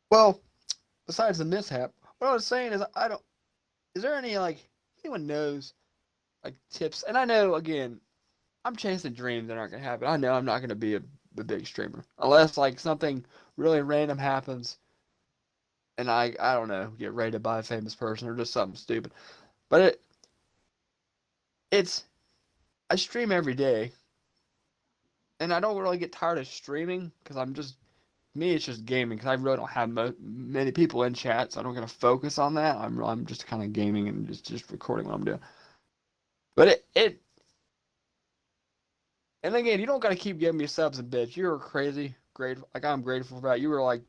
Well, besides the mishap, what I was saying is I don't. Is there any like anyone knows like tips? And I know again, I'm chasing dreams that aren't gonna happen. I know I'm not gonna be a big streamer unless like something really random happens and I don't know get rated by a famous person or just something stupid. But it's I stream every day and I don't really get tired of streaming because I'm just me. It's just gaming because I really don't have many people in chat, so I don't gonna focus on that. I'm just kind of gaming and just recording what I'm doing. But it and again, you don't gotta keep giving me subs and bits. You're crazy, grateful. Like I'm grateful for that. You were like,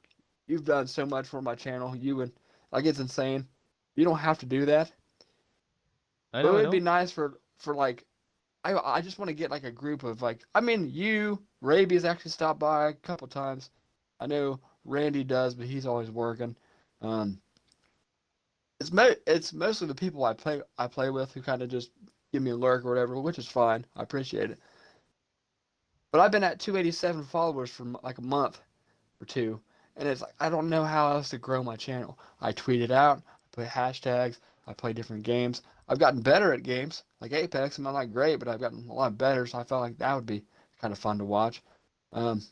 you've done so much for my channel. You and like it's insane. You don't have to do that, I but it know, I would be know. nice for like I just want to get like a group of like I mean you Raby's actually stopped by a couple times. I know Randy does, but he's always working. Um, it's mostly the people I play with who kind of just give me a lurk or whatever, which is fine. I appreciate it. But I've been at 287 followers for like a month or two, and it's like I don't know how else to grow my channel. I tweet it out, I put hashtags, I play different games. I've gotten better at games like Apex. I'm not like great, but I've gotten a lot better. So I felt like that would be kind of fun to watch. Um,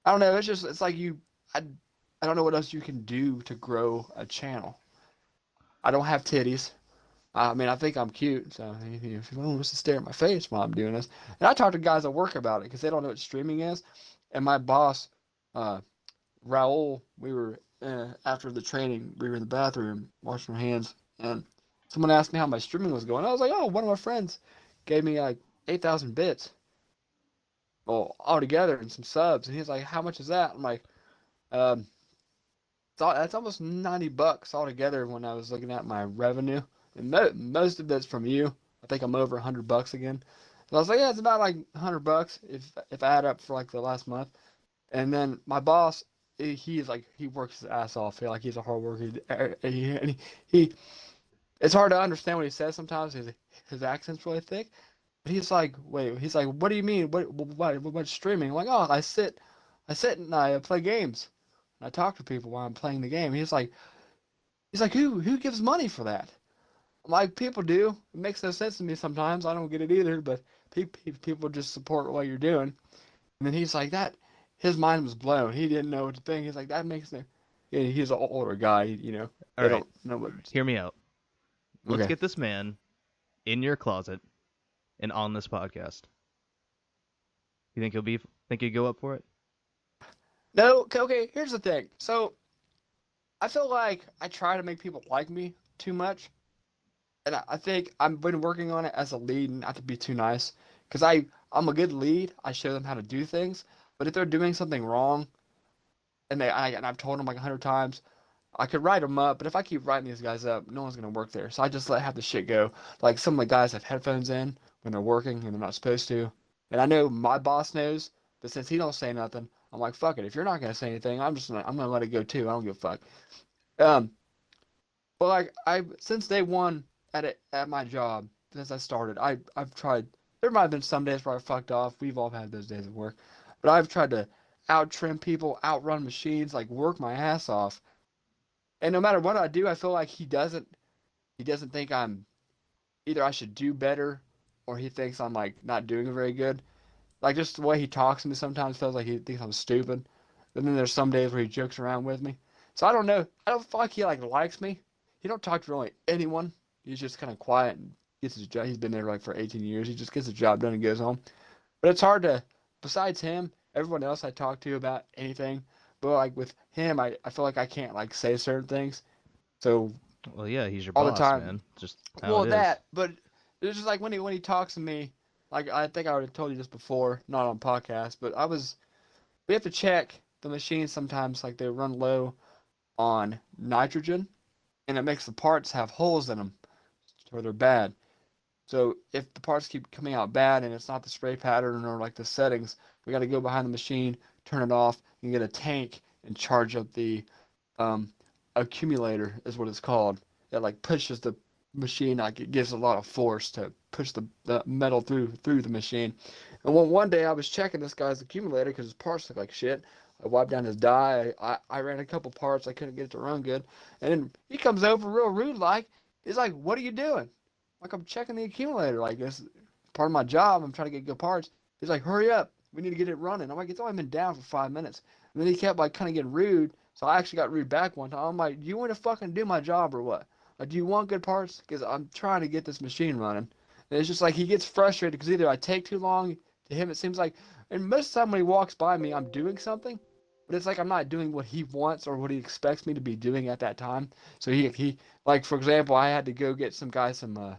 I don't know. It's like I don't know what else you can do to grow a channel. I don't have titties. I mean, I think I'm cute, so if anyone wants to stare at my face while I'm doing this, and I talk to guys at work about it because they don't know what streaming is, and my boss, uh, Raul, we were after the training, we were in the bathroom washing our hands, and someone asked me how my streaming was going. I was like, oh, one of my friends gave me like 8,000 bits, well, all together and some subs, and he's like, how much is that? I'm like, um, that's almost $90 altogether when I was looking at my revenue, and most of it's from you. I think I'm over $100 again. And I was like, yeah, it's about like $100 if I add up for like the last month. And then my boss, he's like he works his ass off. Like he's a hard worker. He it's hard to understand what he says sometimes. His accent's really thick. But he's like, wait, he's like, what do you mean? What's streaming? I'm like, oh, I sit and I play games. And I talk to people while I'm playing the game. He's like, who gives money for that? I'm like, people do. It makes no sense to me sometimes. I don't get it either. But people just support what you're doing. And then he's like that. His mind was blown. He didn't know what to think. He's like, that makes no. Yeah, he's an older guy. All They right, don't know what. hear me out. Let's Okay. get this man in your closet and on this podcast. You think he'll go up for it? No. Okay. Okay. Here's the thing. So I feel like I try to make people like me too much, and I think I've been working on it as a lead, not to be too nice, because I'm a good lead. I show them how to do things, but if they're doing something wrong, and I've told them like 100 times, I could write them up, but if I keep writing these guys up, no one's gonna work there. So I just let half the shit go. Like some of the guys have headphones in when they're working and they're not supposed to. And I know my boss knows, but since he don't say nothing, I'm like, fuck it. If you're not gonna say anything, I'm gonna let it go too. I don't give a fuck. Um, but like I since day one at my job, since I started, I've tried. There might have been some days where I fucked off. We've all had those days at work, but I've tried to out trim people, outrun machines, like work my ass off. And no matter what I do, I feel like he doesn't think I'm either I should do better or he thinks I'm like not doing very good. Like just the way he talks to me sometimes feels like he thinks I'm stupid. And then there's some days where he jokes around with me. So I don't know. I don't feel like he like likes me. He don't talk to really anyone. He's just kind of quiet and gets his job. He's been there like for 18 years. He just gets his job done and goes home. But it's hard to. Besides him, everyone else I talk to about anything. But like with him, I feel like I can't like say certain things. So Well, yeah, he's your all the boss, time. man. Just how it Well, is. but it's just like when he talks to me, like I think I already told you this before, not on podcast, but we have to check the machines sometimes, like they run low on nitrogen, and it makes the parts have holes in them, or they're bad. So if the parts keep coming out bad and it's not the spray pattern or like the settings, we got to go behind the machine, turn it off, and get a tank and charge up the um, accumulator is what it's called. It like pushes the machine, like it gives a lot of force to push the metal through the machine. And one day I was checking this guy's accumulator because his parts look like shit. I wiped down his die. I ran a couple parts. I couldn't get it to run good. And then he comes over real rude like. He's like, "What are you doing?" Like, I'm checking the accumulator. Like, this part of my job. I'm trying to get good parts. He's like, "Hurry up. We need to get it running." I'm like, "It's only been down for 5 minutes." And then he kept like kind of getting rude. So I actually got rude back one time. I'm like, "Do you want to fucking do my job or what? Like, do you want good parts? Because I'm trying to get this machine running." And it's just like he gets frustrated because either I take too long. To him, it seems like, and most of the time when he walks by me, I'm doing something, but it's like I'm not doing what he wants or what he expects me to be doing at that time. So he like for example, I had to go get some guy some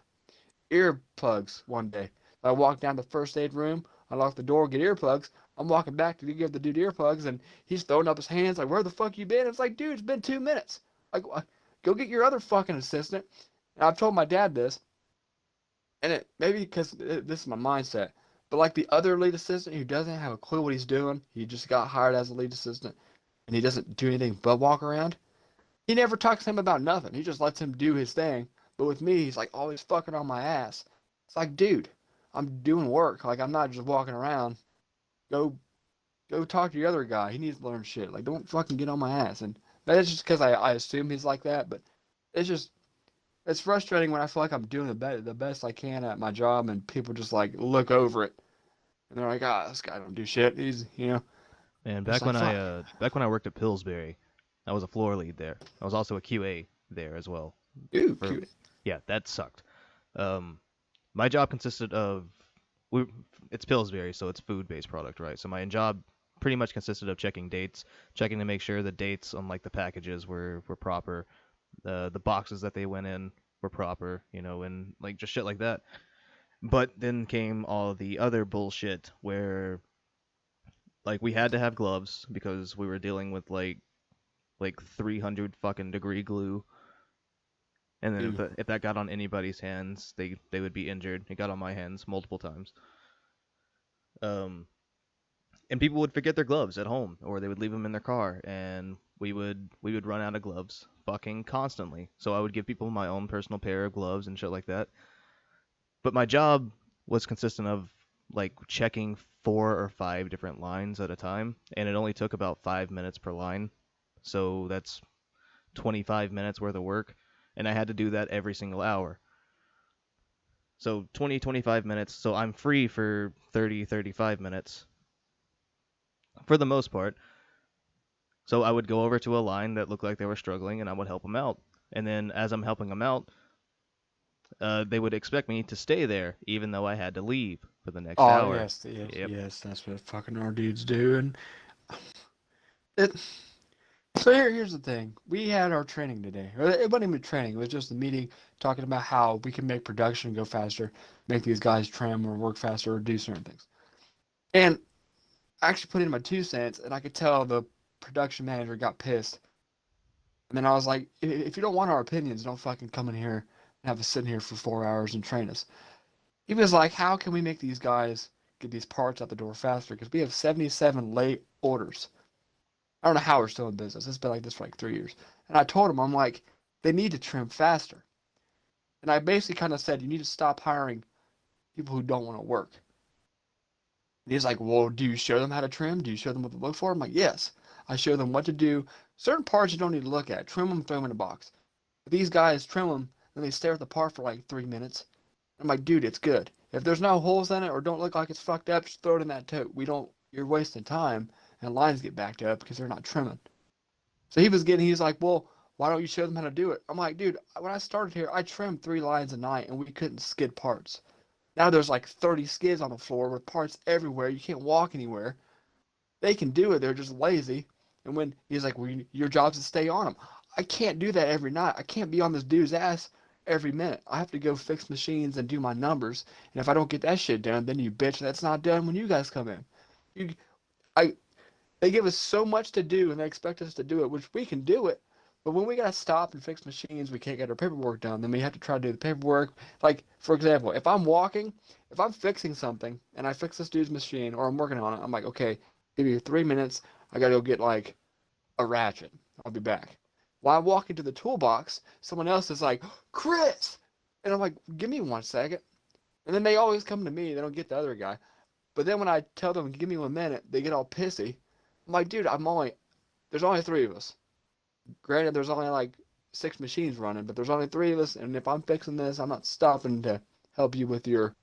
earplugs one day. I walked down the first aid room, I locked the door, get earplugs. I'm walking back to give the dude earplugs, and he's throwing up his hands like, "Where the fuck you been?" It's like, dude, it's been 2 minutes. Like, go get your other fucking assistant. And I've told my dad this, and it maybe because this is my mindset, but like the other lead assistant who doesn't have a clue what he's doing, he just got hired as a lead assistant, and he doesn't do anything but walk around. He never talks to him about nothing. He just lets him do his thing. But with me, he's like always fucking on my ass. It's like, dude, I'm doing work. Like, I'm not just walking around. Go, go talk to the other guy. He needs to learn shit. Like, don't fucking get on my ass. And that's just because I assume he's like that. But it's just it's frustrating when I feel like I'm doing the best I can at my job, and people just like look over it and they're like, "Ah, this guy don't do shit." He's. And It's like, fuck, back when I worked at Pillsbury, I was a floor lead there. I was also a QA there as well. dude, For cute. yeah, that sucked. Um, my job consisted of we it's Pillsbury, so it's food-based product, right? So my job pretty much consisted of checking dates, checking to make sure the dates on like the packages were proper, the boxes that they went in were proper, and like just shit like that. But then came all the other bullshit where like we had to have gloves because we were dealing with like 300 fucking degree glue, and then Dude. if that got on anybody's hands, they would be injured. It got on my hands multiple times. Um, and people would forget their gloves at home, or they would leave them in their car, and we would run out of gloves fucking constantly. So I would give people my own personal pair of gloves and shit like that. But my job was consistent of like checking 4 or 5 different lines at a time, and it only took about 5 minutes per line. So that's 25 minutes worth of work, and I had to do that every single hour. So 20, 25 minutes. So I'm free for 30, 35 minutes for the most part. So I would go over to a line that looked like they were struggling, and I would help them out. And then as I'm helping them out, they would expect me to stay there, even though I had to leave for the next Oh hour. yes, yes, Yep. yes. That's what fucking our dudes do, and it. So here's the thing. We had our training today. Or it wasn't even training. It was just a meeting talking about how we can make production go faster, make these guys trim or work faster or do certain things. And I actually put in my 2 cents, and I could tell the production manager got pissed. And then I was like, if you don't want our opinions, don't fucking come in here and have us sit here for 4 hours and train us. He was like, how can we make these guys get these parts out the door faster? Because we have 77 late orders. I don't know how we're still in business. It's been like this for like 3 years. And I told him, I'm like, they need to trim faster. And I basically kind of said, you need to stop hiring people who don't want to work. And he's like, well, do you show them how to trim? Do you show them what to look for? I'm like, yes. I show them what to do. Certain parts you don't need to look at. Trim them, throw them in a box. But these guys trim them, and they stare at the part for like 3 minutes. I'm like, dude, it's good. If there's no holes in it or don't look like it's fucked up, just throw it in that tote. You're wasting time, and lines get backed up because they're not trimming. So he's like, well, why don't you show them how to do it? I'm like, dude, when I started here, I trimmed 3 lines a night and we couldn't skid parts. Now there's like 30 skids on the floor with parts everywhere. You can't walk anywhere. They can do it. They're just lazy. And when he's like, well, your job's to stay on them. I can't do that every night. I can't be on this dude's ass every minute. I have to go fix machines and do my numbers. And if I don't get that shit done, then you bitch that's not done when you guys come in. You, I They give us so much to do and they expect us to do it, which we can do it. But when we gotta stop and fix machines, we can't get our paperwork done. Then we have to try to do the paperwork. Like, for example, if I'm fixing something and I fix this dude's machine or I'm working on it, I'm like, okay, give me 3 minutes. I gotta go get like a ratchet. I'll be back. While I'm walking to the toolbox, someone else is like, Chris! And I'm like, give me 1 second. And then they always come to me. They don't get the other guy. But then when I tell them, give me 1 minute, they get all pissy. I'm I'm like, dude, there's only three of us. Granted, there's only like six machines running, but there's only three of us, and if I'm fixing this, I'm not stopping to help you with your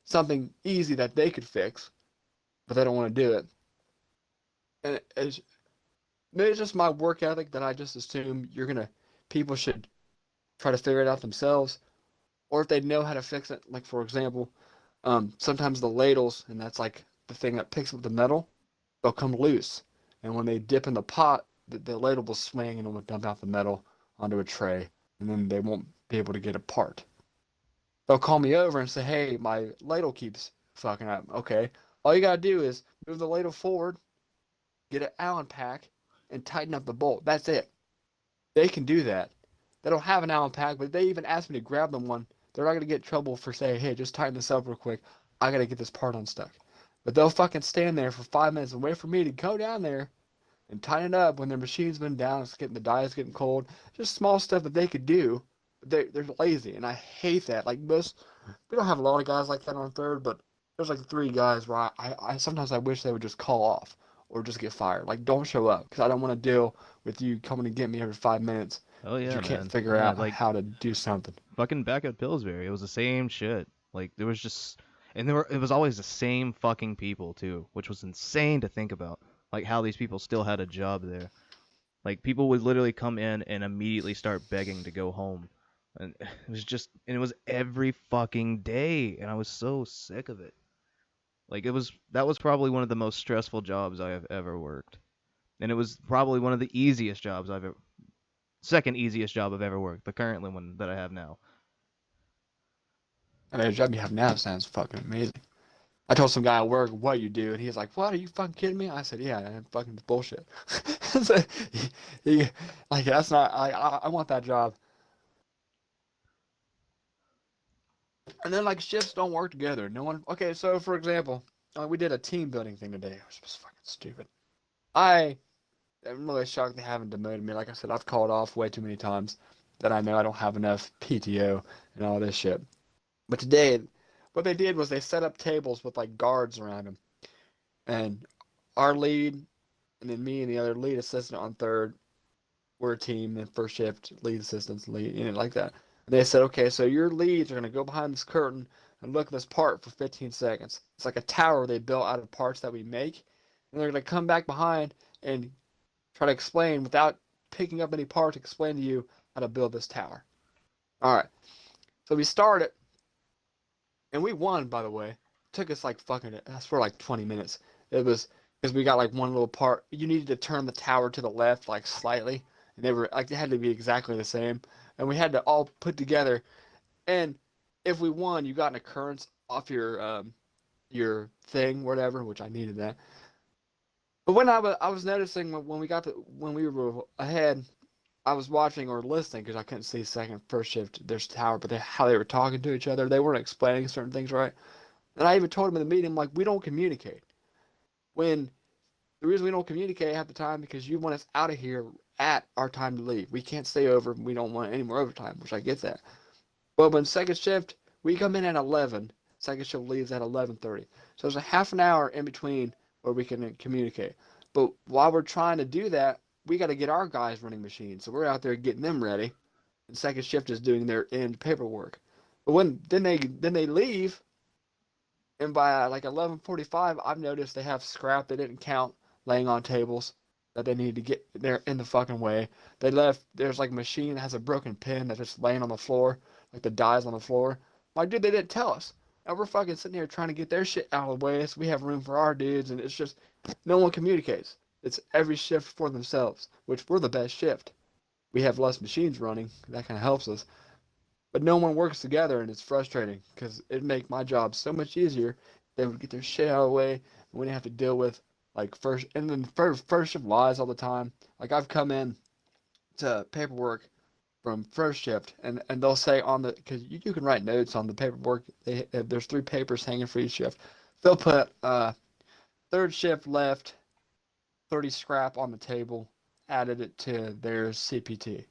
something easy that they could fix, but they don't want to do it. And maybe it's just my work ethic that I just assume people should try to figure it out themselves, or if they know how to fix it. Like for example, sometimes the ladles, and that's like the thing that picks up the metal, they'll come loose, and when they dip in the pot, the ladle will swing and it will dump out the metal onto a tray, and then they won't be able to get it apart. They'll call me over and say, "Hey, my ladle keeps fucking up." Okay, all you gotta do is move the ladle forward, get an Allen pack, and tighten up the bolt. That's it. They can do that. They don't have an Allen pack, but they even asked me to grab them one. They're not gonna get in trouble for saying, "Hey, just tighten this up real quick. I gotta get this part unstuck." But they'll fucking stand there for 5 minutes and wait for me to go down there and tighten it up when their machine's been down, the die's getting cold. Just small stuff that they could do. But they're lazy, and I hate that. Like we don't have a lot of guys like that on third, but there's like three guys where I sometimes I wish they would just call off or just get fired. Like don't show up because I don't want to deal with you coming to get me every 5 minutes Oh if yeah, you can't man. figure Yeah, out like how to do something. fucking back at Pillsbury, it was the same shit. Like there was just, and it was always the same fucking people too, which was insane to think about. Like how these people still had a job there. Like people would literally come in and immediately start begging to go home. And it was every fucking day, and I was so sick of it. Like that was probably one of the most stressful jobs I have ever worked. And it was probably one of the easiest jobs I've ever second easiest job I've ever worked, the currently one that I have now. I mean, the job you have now sounds fucking amazing. I told some guy at work what you do, and he's like, "What? Are you fucking kidding me?" I said, "Yeah, I'm fucking bullshit." So he, like, that's not. I want that job. And then like shifts don't work together. No one. Okay, so for example, we did a team building thing today. It was just fucking stupid. I am really shocked they haven't demoted me. Like I said, I've called off way too many times that I know I don't have enough PTO and all this shit. But today, what they did was they set up tables with like guards around them, and our lead, and then me and the other lead assistant on third, we're a team, and first shift lead assistants lead, like that. And they said, okay, so your leads are gonna go behind this curtain and look at this part for 15 seconds. It's like a tower they built out of parts that we make, and they're gonna come back behind and try to explain without picking up any parts, explain to you how to build this tower. All right, so we started, and we won, by the way. It took us like fucking, that's for like 20 minutes. It was because we got like one little part. You needed to turn the tower to the left like slightly, and they were like they had to be exactly the same, and we had to all put together. And if we won, you got an occurrence off your thing, whatever, which I needed that. But when I was noticing when when we were ahead, I was watching or listening because I couldn't see second first shift there's tower, but how they were talking to each other, they weren't explaining certain things right. And I even told them in the meeting, like, we don't communicate. When the reason we don't communicate half the time because you want us out of here at our time to leave. We can't stay over. We don't want any more overtime, which I get that. But when second shift, we come in at 11. Second shift leaves at 11:30. So there's a half an hour in between where we can communicate. But while we're trying to do that, we got to get our guys running machines. So we're out there getting them ready, and second shift is doing their end paperwork. But when then they leave, and by like 11:45, I've noticed they have scrap they didn't count laying on tables that they need to get there in the fucking way. They left. There's like a machine that has a broken pin that's just laying on the floor, like the dies on the floor. Like, dude, they didn't tell us. And we're fucking sitting here trying to get their shit out of the way so we have room for our dudes, and it's just no one communicates. It's every shift for themselves, which we're the best shift. We have less machines running. That kind of helps us, but no one works together, and it's frustrating because it'd make my job so much easier if they would get their shit out of the way and we didn't have to deal with like first shift lies all the time. Like I've come in to paperwork from first shift, and they'll say on the because you can write notes on the paperwork. There's three papers hanging for each shift. They'll put third shift left 30 scrap on the table, added it to their CPT.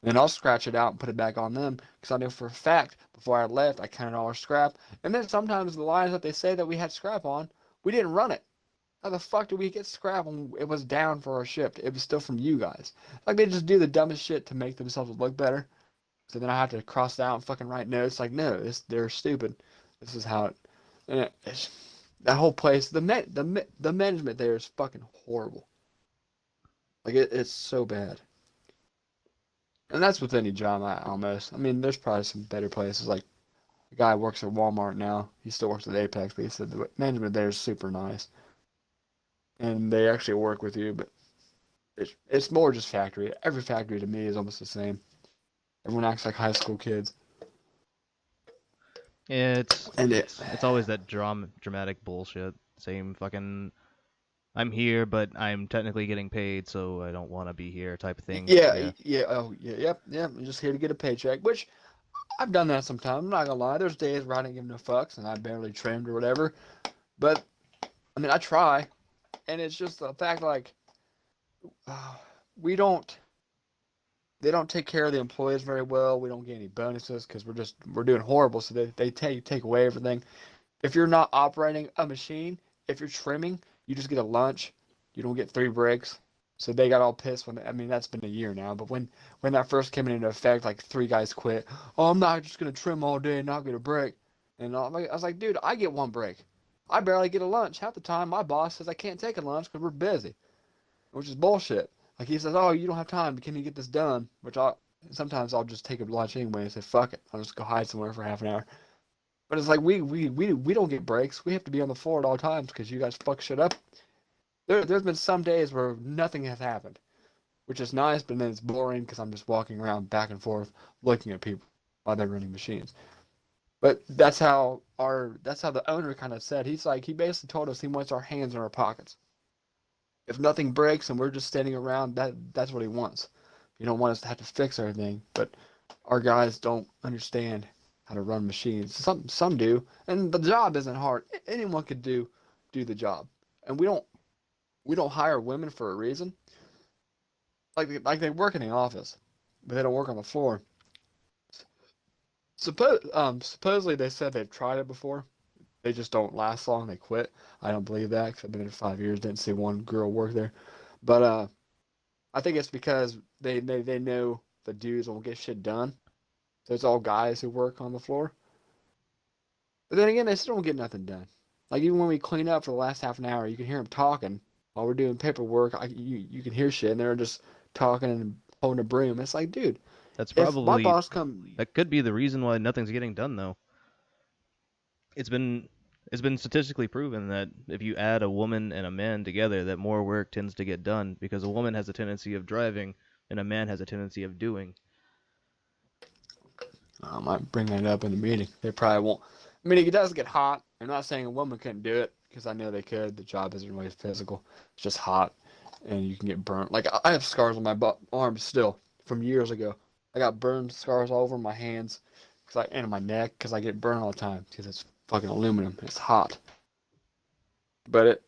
Then I'll scratch it out and put it back on them because I know for a fact before I left I counted all our scrap. And then sometimes the lines that they say that we had scrap on, we didn't run it. How the fuck did we get scrap when it was down for our shift? It was still from you guys. Like they just do the dumbest shit to make themselves look better. So then I have to cross it out and fucking write notes. Like no, they're stupid. This is how it. And it's that whole place. The management there is fucking horrible. Like it's so bad. And that's with any job, almost. I mean, there's probably some better places. Like the guy works at Walmart now. He still works at Apex, but he said the management there is super nice, and they actually work with you. But it's more just factory. Every factory to me is almost the same. Everyone acts like high school kids, Yeah, and it's always that dramatic bullshit. Same fucking I'm here, but I'm technically getting paid, so I don't want to be here type of thing. yeah, Yeah. yeah, oh yeah, yep. I'm just here to get a paycheck, which I've done that sometimes. I'm not gonna lie. There's days where I didn't give no fucks and I barely trimmed or whatever. But I mean, I try, and it's just the fact like uh, we don't they don't take care of the employees very well. We don't get any bonuses because we're doing horrible. So they take away everything. If you're not operating a machine, if you're trimming, you just get a lunch. You don't get 3 breaks. So they got all pissed when I mean that's been a year now. But when that first came into effect, like 3 guys quit. Oh, I'm not just gonna trim all day and not get a break. And I was like, dude, I get 1 break. I barely get a lunch. Half the time, my boss says I can't take a lunch because we're busy, which is bullshit. Like he says, "Oh, you don't have time. Can you get this done?" Which I sometimes I'll just take a lunch anyway and say, "Fuck it. I'll just go hide somewhere for half an hour." But it's like we don't get breaks. We have to be on the floor at all times because you guys fuck shit up. There's been some days where nothing has happened, which is nice, but then it's boring because I'm just walking around back and forth looking at people while they're running machines. But that's how the owner kind of said. He basically told us he wants our hands in our pockets. If nothing breaks and we're just standing around, that's what he wants. He don't want us to have to fix everything, but our guys don't understand how to run machines. Some do, and the job isn't hard. Anyone could do the job, and we don't hire women for a reason. Like they work in the office, but they don't work on the floor. Supposedly they said they've tried it before. They just don't last long. They quit. I don't believe that because I've been there 5 years. Didn't see one girl work there, but I think it's because they know the dudes won't get shit done. So it's all guys who work on the floor. But then again, they still don't get nothing done. Like even when we clean up for the last half an hour, you can hear them talking while we're doing paperwork. You can hear shit, and they're just talking and holding a broom. It's like, dude, That's if my probably boss come, that could be the reason why nothing's getting done though. It's been it's been statistically proven that if you add a woman and a man together, that more work tends to get done because a woman has a tendency of driving and a man has a tendency of doing. I might bring that up in the meeting. They probably won't. I mean, it does get hot. I'm not saying a woman couldn't do it because I know they could. The job isn't really physical. It's just hot, and you can get burnt. Like I have scars on my arms still from years ago. I got burned scars all over my hands, and on my neck because I get burned all the time because it's fucking aluminum. It's hot, but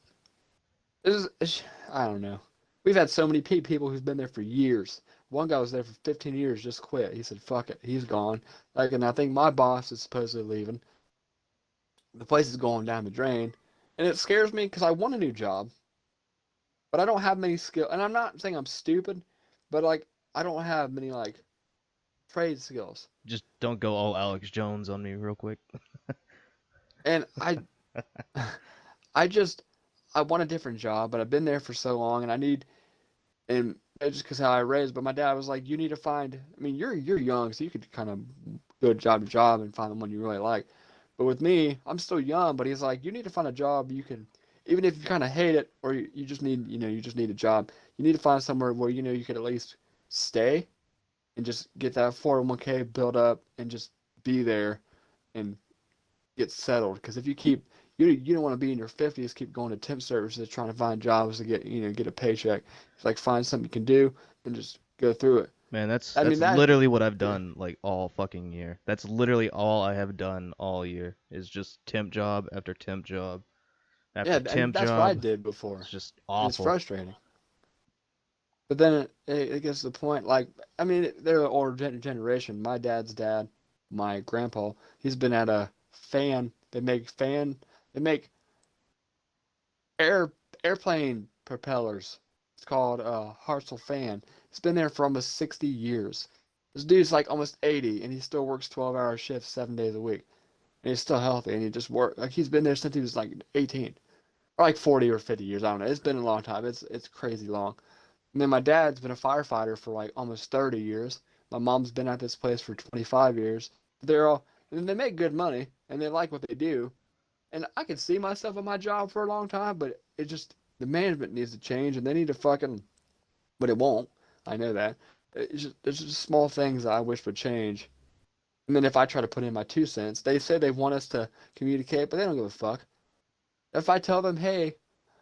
I don't know. We've had so many people who's been there for years. One guy was there for 15 years, just quit. He said, "Fuck it, he's gone." Like, and I think my boss is supposedly leaving. The place is going down the drain, and it scares me because I want a new job, but I don't have many skills. And I'm not saying I'm stupid, but like I don't have many like trade skills. Just don't go all Alex Jones on me real quick. And I just I want a different job, but I've been there for so long, and I need and it's just because how I raised. But my dad was like, "You need to find. I mean, you're young, so you could kind of go job to job and find the one you really like. But with me, I'm still young. But he's like, you need to find a job you can, even if you kind of hate it or you just need, you just need a job. You need to find somewhere where you could at least stay and just get that 401k built up and just be there and get settled. Because if you keep you don't want to be in your 50s, keep going to temp services trying to find jobs to get a paycheck. It's like find something you can do and just go through it. Man, that's I mean that's that literally what I've yeah done like all fucking year. That's literally all I have done all year is just temp job after temp job after yeah, and temp that's what I job. did It's before, just and it's awful. frustrating. But then it gets to the point like I mean they're the older generation. My dad's dad, my grandpa, he's been at a fan. They make air airplane propellers. It's called Hartzell fan. It's been there for almost 60 years. This dude's like almost 80, and he still works 12-hour shifts 7 days a week. And he's still healthy, and he just work like he's been there since he was like 18, or like 40 or 50 years. I don't know. It's been a long time. It's crazy long. And then my dad's been a firefighter for like almost 30 years. My mom's been at this place for 25 years. They're all, and they make good money, and they like what they do. And I could see myself in my job for a long time, but it just the management needs to change, and they need to fucking, but it won't. I know that. There's just small things that I wish would change. And then if I try to put in my 2 cents, they say they want us to communicate, but they don't give a fuck. If I tell them, hey,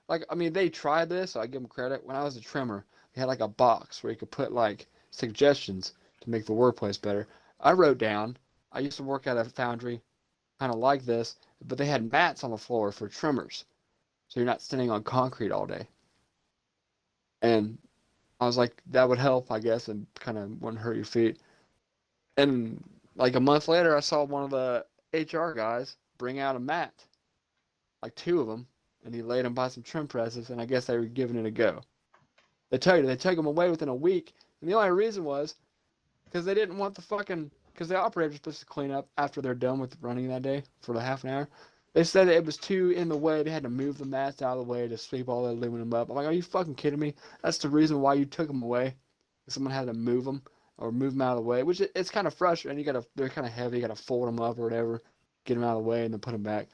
like, I mean, they tried this, so I give them credit. When I was a trimmer, we had like a box where you could put like suggestions to make the workplace better. I wrote down, I used to work at a foundry kind of like this, but they had mats on the floor for trimmers, so you're not standing on concrete all day. And I was like, that would help, I guess, and kind of wouldn't hurt your feet. And like a month later, I saw one of the HR guys bring out a mat, like two of them, and he laid them by some trim presses, and I guess they were giving it a go. They tell you they took them away within a week, and the only reason was because they didn't want the fucking because the operator's supposed to clean up after they're done with running that day for the half an hour. They said that it was too in the way. They had to move the mats out of the way to sweep all the aluminum up. I'm like, are you fucking kidding me? That's the reason why you took them away. Someone had to move them or move them out of the way, which it's kind of frustrating. They're kind of heavy. You gotta fold them up or whatever, get them out of the way, and then put them back.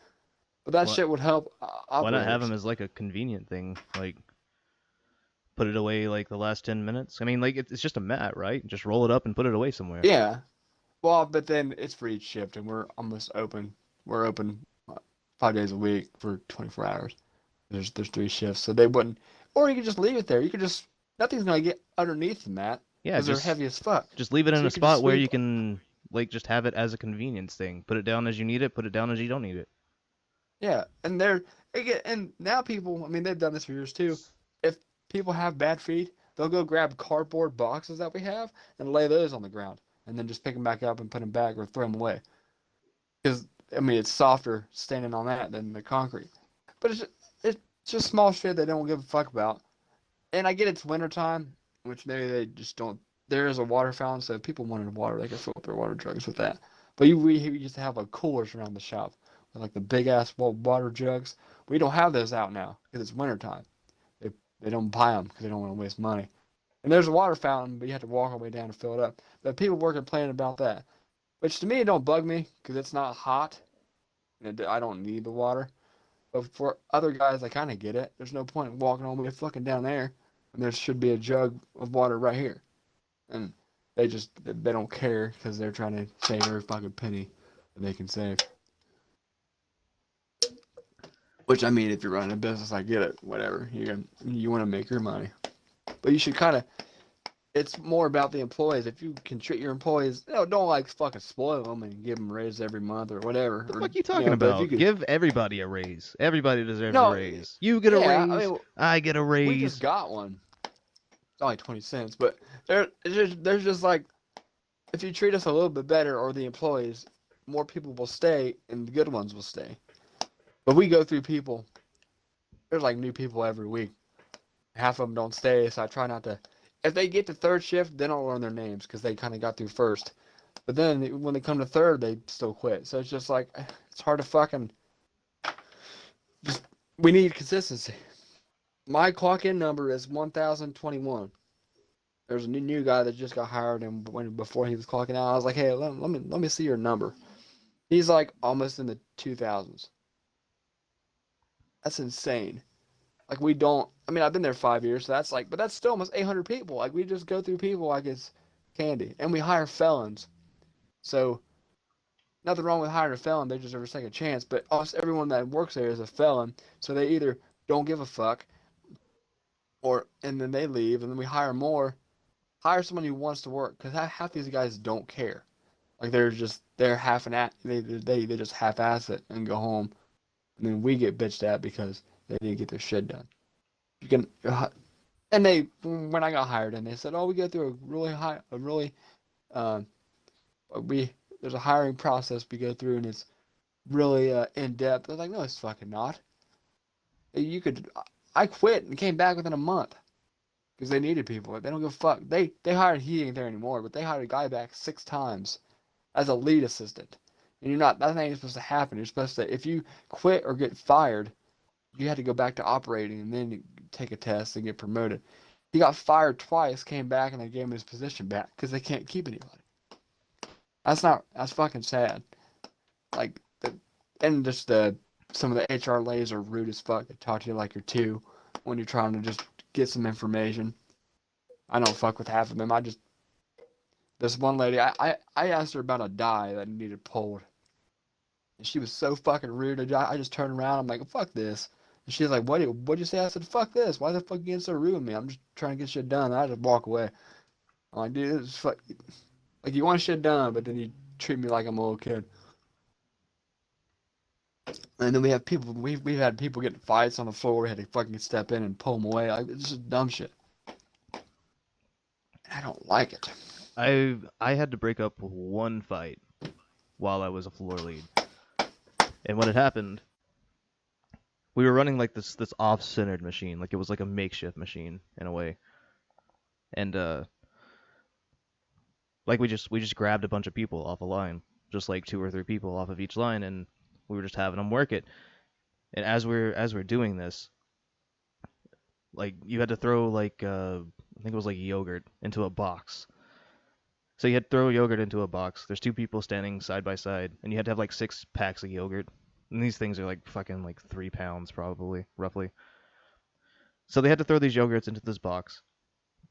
But that What? shit would help Why not have them operators. as like a convenient thing? Like put it away like the last 10 minutes. I mean, like it's just a mat, right? Just roll it up and put it away somewhere. Yeah. Well, but then it's for each shift, and we're almost open. We're open 5 days a week for 24 hours. There's three shifts, so they wouldn't. Or you could just leave it there. You could just nothing's gonna get underneath the mat Yeah, because they're heavy as fuck. just leave it So in a you could just spot where sweep. you can like just have it as a convenience thing. Put it down as you need it. Put it down as you don't need it. Yeah, and and now people. I mean, they've done this for years too. If people have bad feet, they'll go grab cardboard boxes that we have and lay those on the ground, and then just pick them back up and put them back or throw them away. Because I mean, it's softer standing on that than the concrete. But it's just small shit they don't give a fuck about. And I get it's wintertime, which maybe they just don't. There is a water fountain, so if people wanted water, they could fill up their water jugs with that. But we used to have like coolers around the shop with like the big ass water jugs. We don't have those out now because it's wintertime. They they don't buy them because they don't want to waste money. And there's a water fountain, but you have to walk all the way down to fill it up. But people were complaining about that, which to me it don't bug me because it's not hot. And I don't need the water. But for other guys, I kind of get it. There's no point in walking all the way fucking down there, and there should be a jug of water right here. And they don't care because they're trying to save every fucking penny that they can save. Which I mean, if you're running a business, I get it. Whatever you want to make your money, but you should kind of. It's more about the employees. If you can treat your employees, don't like fucking spoil them and give them raises every month or whatever. The Or fuck you talking but if you about? could, Give everybody a raise. Everybody deserves a no, raise. You get a yeah. I raise. mean, I get a we just raise. got one. It's only 20 cents, but there's just like if you treat us a little bit better or the employees, more people will stay and the good ones will stay. But we go through people. There's like new people every week. Half of them don't stay, so I try not to. If they get to third shift, then I'll learn their names because they kind of got through first. But then when they come to third, they still quit. So it's just like it's hard to fucking. Just we need consistency. My clock in number is 1021. There's a new guy that just got hired, and before he was clocking out, I was like, "Hey, let me see your number." He's like almost in the 2000s. That's insane. Like we don't. I mean, I've been there 5 years, so that's like, but that's still almost 800 people. Like we just go through people like it's candy, and we hire felons. So nothing wrong with hiring a felon; they deserve a second chance. But almost everyone that works there is a felon, so they either don't give a fuck, or and then they leave, and then we hire more. Hire someone who wants to work, because half these guys don't care. Like they're half an ass. They just half-ass it and go home, and then we get bitched at because they didn't get their shit done. You can and they when I got hired and they said, oh, we go through a really uh, we there's a hiring process we go through and it's really in depth. I was like, no, it's fucking not. You could I quit and came back within a month because they needed people. They don't give a fuck. They hired he ain't there anymore, but they hired a guy back 6 times as a lead assistant. And you're not that ain't supposed to happen. You're supposed to if you quit or get fired, you had to go back to operating and then take a test and get promoted. He got fired twice, came back, and they gave him his position back because they can't keep anybody. That's fucking sad. Like, and just some of the HR ladies are rude as fuck. They talk to you like you're two when you're trying to just get some information. I don't fuck with half of them. This one lady, I asked her about a die that needed pulled. And she was so fucking rude. I just turned around. I'm like, fuck this. And she's like, what'd you say? I said, fuck this. Why the fuck you getting so rude with me? I'm just trying to get shit done. And I just walk away. I'm like, dude, this is fuck. Like, you want shit done, but then you treat me like I'm a little kid. And then we have people, we've had people get in fights on the floor. We had to fucking step in and pull them away. Like, it's just dumb shit. I don't like it. I had to break up one fight while I was a floor lead. And when it happened, we were running like this off-centered machine, like it was like a makeshift machine in a way. And like we just grabbed a bunch of people off a line, just like 2 or 3 people off of each line, and we were just having them work it. And as we're doing this, like you had to throw like I think it was like yogurt into a box. So you had to throw yogurt into a box. There's 2 people standing side by side, and you had to have like 6 packs of yogurt. And these things are like fucking like 3 pounds probably, roughly. So they had to throw these yogurts into this box.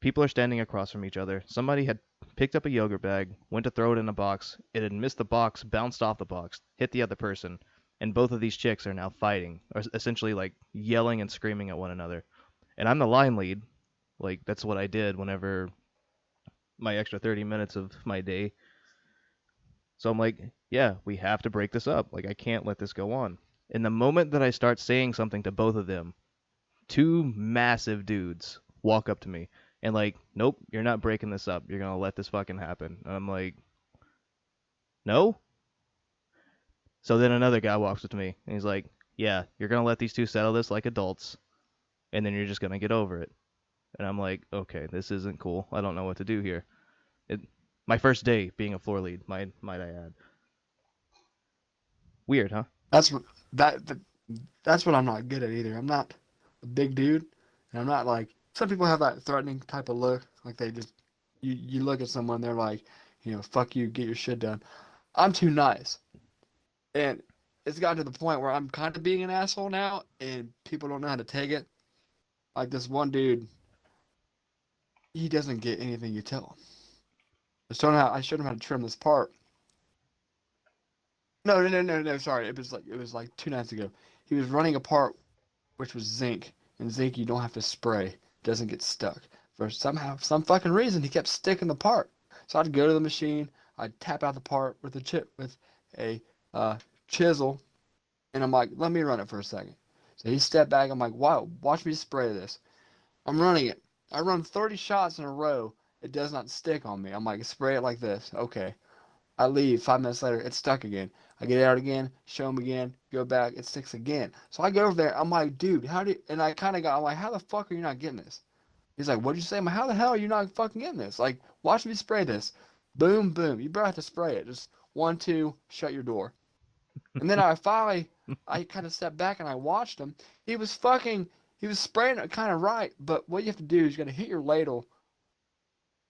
People are standing across from each other. Somebody had picked up a yogurt bag, went to throw it in a box. It had missed the box, bounced off the box, hit the other person, and both of these chicks are now fighting, or essentially like yelling and screaming at one another. And I'm the line lead. Like that's what I did whenever my extra 30 minutes of my day. So I'm like, yeah, we have to break this up. Like I can't let this go on. In the moment that I start saying something to both of them, 2 massive dudes walk up to me and like, nope, you're not breaking this up. You're gonna let this fucking happen. And I'm like, no. So then another guy walks up to me and he's like, yeah, you're gonna let these 2 settle this like adults, and then you're just gonna get over it. And I'm like, okay, this isn't cool. I don't know what to do here. It, my first day being a floor lead, might I add. Weird, huh? That's what that, that that's what I'm not good at either. I'm not a big dude, and I'm not like some people have that threatening type of look. Like they just you look at someone, they're like, fuck you, get your shit done. I'm too nice, and it's gotten to the point where I'm kind of being an asshole now, and people don't know how to take it. Like this one dude, he doesn't get anything you tell him. I showed him how to trim this part. No, no, no, no, no. Sorry, it was like 2 nights ago. He was running a part which was zinc, and zinc you don't have to spray. It doesn't get stuck. For some fucking reason, he kept sticking the part. So I'd go to the machine, I'd tap out the part with a chisel, and I'm like, let me run it for a second. So he stepped back. I'm like, wow, watch me spray this. I'm running it. I run 30 shots in a row. It does not stick on me. I'm like, spray it like this. Okay. I leave. 5 minutes later, it's stuck again. I get it out again, show him again, go back, it sticks again. So I go over there. I'm like, dude, and I kind of got, I'm like, how the fuck are you not getting this? He's like, what'd you say? I'm like, how the hell are you not fucking getting this? Like, watch me spray this. Boom, boom. You better have to spray it. Just 1, 2, shut your door. And then I kind of stepped back and I watched him. He was spraying it kind of right, but what you have to do is you got to hit your ladle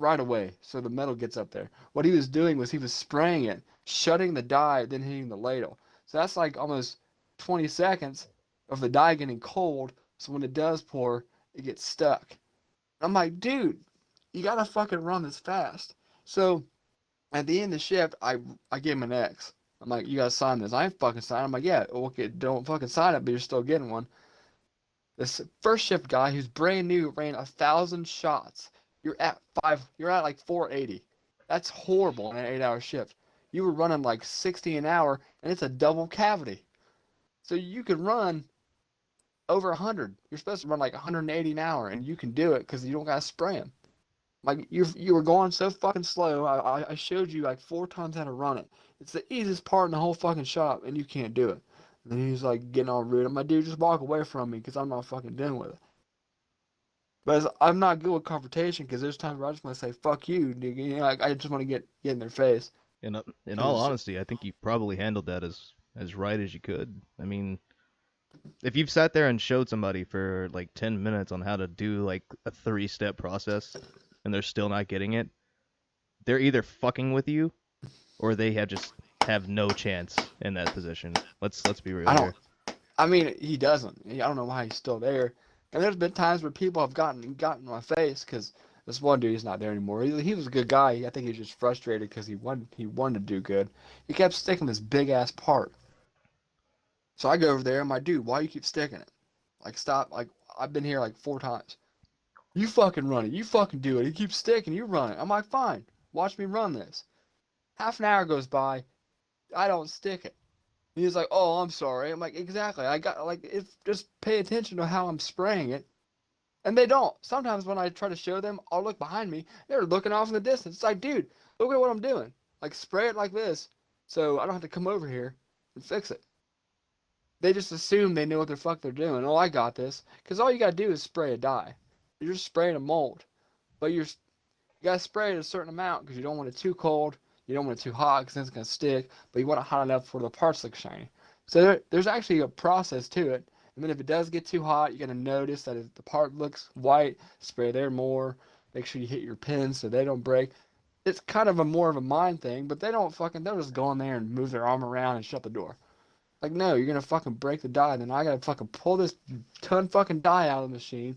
right away so the metal gets up there. What he was doing was he was spraying it, shutting the die, then hitting the ladle. So that's like almost 20 seconds of the die getting cold, so when it does pour, it gets stuck. I'm like, dude, you gotta fucking run this fast. So at the end of the shift, I gave him an X. I'm like, you gotta sign this. I ain't fucking sign. I'm like, yeah, okay, don't fucking sign it, but you're still getting one. This first shift guy who's brand new ran 1,000 shots. You're at like 480. That's horrible in an 8-hour shift. You were running like 60 an hour, and it's a double cavity. So you can run over 100. You're supposed to run like 180 an hour, and you can do it because you don't gotta spray them. Like you were going so fucking slow. I showed you like 4 times how to run it. It's the easiest part in the whole fucking shop, and you can't do it. And then he's like getting all rude. I'm like, dude, just walk away from me because I'm not fucking dealing with it. I'm not good with confrontation because there's times where I just want to say "fuck you," nigga. You know, like I just want to get in their face. In all Cause honesty, I think you probably handled that as right as you could. I mean, if you've sat there and showed somebody for like 10 minutes on how to do like a 3-step process and they're still not getting it, they're either fucking with you or they have no chance in that position. Let's be real I don't. here. I mean, he doesn't. I don't know why he's still there. And there's been times where people have gotten in my face because this one dude is not there anymore. He was a good guy. I think he was just frustrated because he wanted to do good. He kept sticking this big ass part. So I go over there. I'm like, dude, why you keep sticking it? Like, stop. Like, I've been here like 4 times. You fucking run it. You fucking do it. He keeps sticking. You run it. I'm like, fine. Watch me run this. Half an hour goes by. I don't stick it. He's like, "Oh, I'm sorry." I'm like, "Exactly. I got like if just pay attention to how I'm spraying it." And they don't. Sometimes when I try to show them, I'll look behind me. They're looking off in the distance. It's like, dude, look at what I'm doing. Like spray it like this, so I don't have to come over here and fix it. They just assume they know what the fuck they're doing. Oh, I got this. Because all you gotta do is spray a dye. You're just spraying a mold, but you gotta spray it a certain amount because you don't want it too cold. You don't want it too hot because then it's gonna stick. But you want it hot enough for the parts to look shiny. So there's actually a process to it. And then if it does get too hot, you're gonna notice that if the part looks white, spray there more. Make sure you hit your pins so they don't break. It's kind of a more of a mind thing, but they'll just go in there and move their arm around and shut the door. Like no, you're gonna fucking break the die. Then I gotta fucking pull this ton fucking die out of the machine,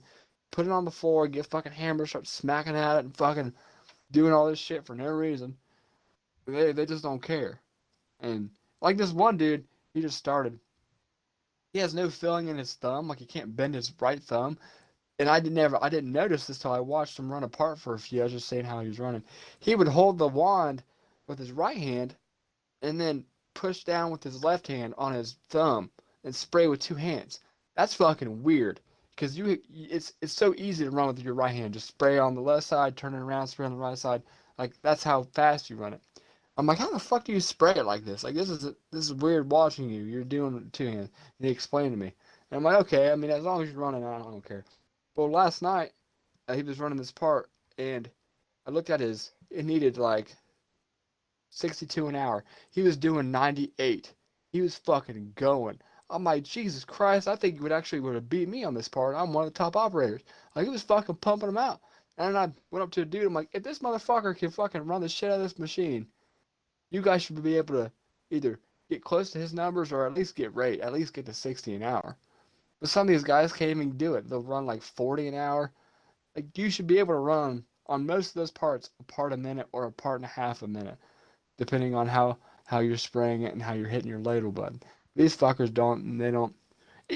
put it on the floor, get fucking hammer, start smacking at it, and fucking doing all this shit for no reason. They just don't care. And like this one dude, he just started. He has no feeling in his thumb, like he can't bend his right thumb. And I didn't notice this till I watched him run apart for a few. I was just saying how he was running. He would hold the wand with his right hand and then push down with his left hand on his thumb and spray with 2 hands. That's fucking weird. Because it's so easy to run with your right hand. Just spray on the left side, turn it around, spray on the right side. Like that's how fast you run it. I'm like, how the fuck do you spray it like this? Like this is weird watching you. You're doing it 2 hands. And he explained to me. And I'm like, okay. I mean, as long as you're running, I don't care. But last night he was running this part, and I looked at his. It needed like 62 an hour. He was doing 98. He was fucking going. I'm like, Jesus Christ, I think you would have beat me on this part. I'm one of the top operators. Like, he was fucking pumping them out. And I went up to a dude, I'm like, if this motherfucker can fucking run the shit out of this machine, you guys should be able to either get close to his numbers or at least get rate, at least get to 60 an hour. But some of these guys can't even do it. They'll run like 40 an hour. Like, you should be able to run on most of those parts a part a minute or a part and a half a minute depending on how you're spraying it and how you're hitting your ladle button. These fuckers don't. They don't.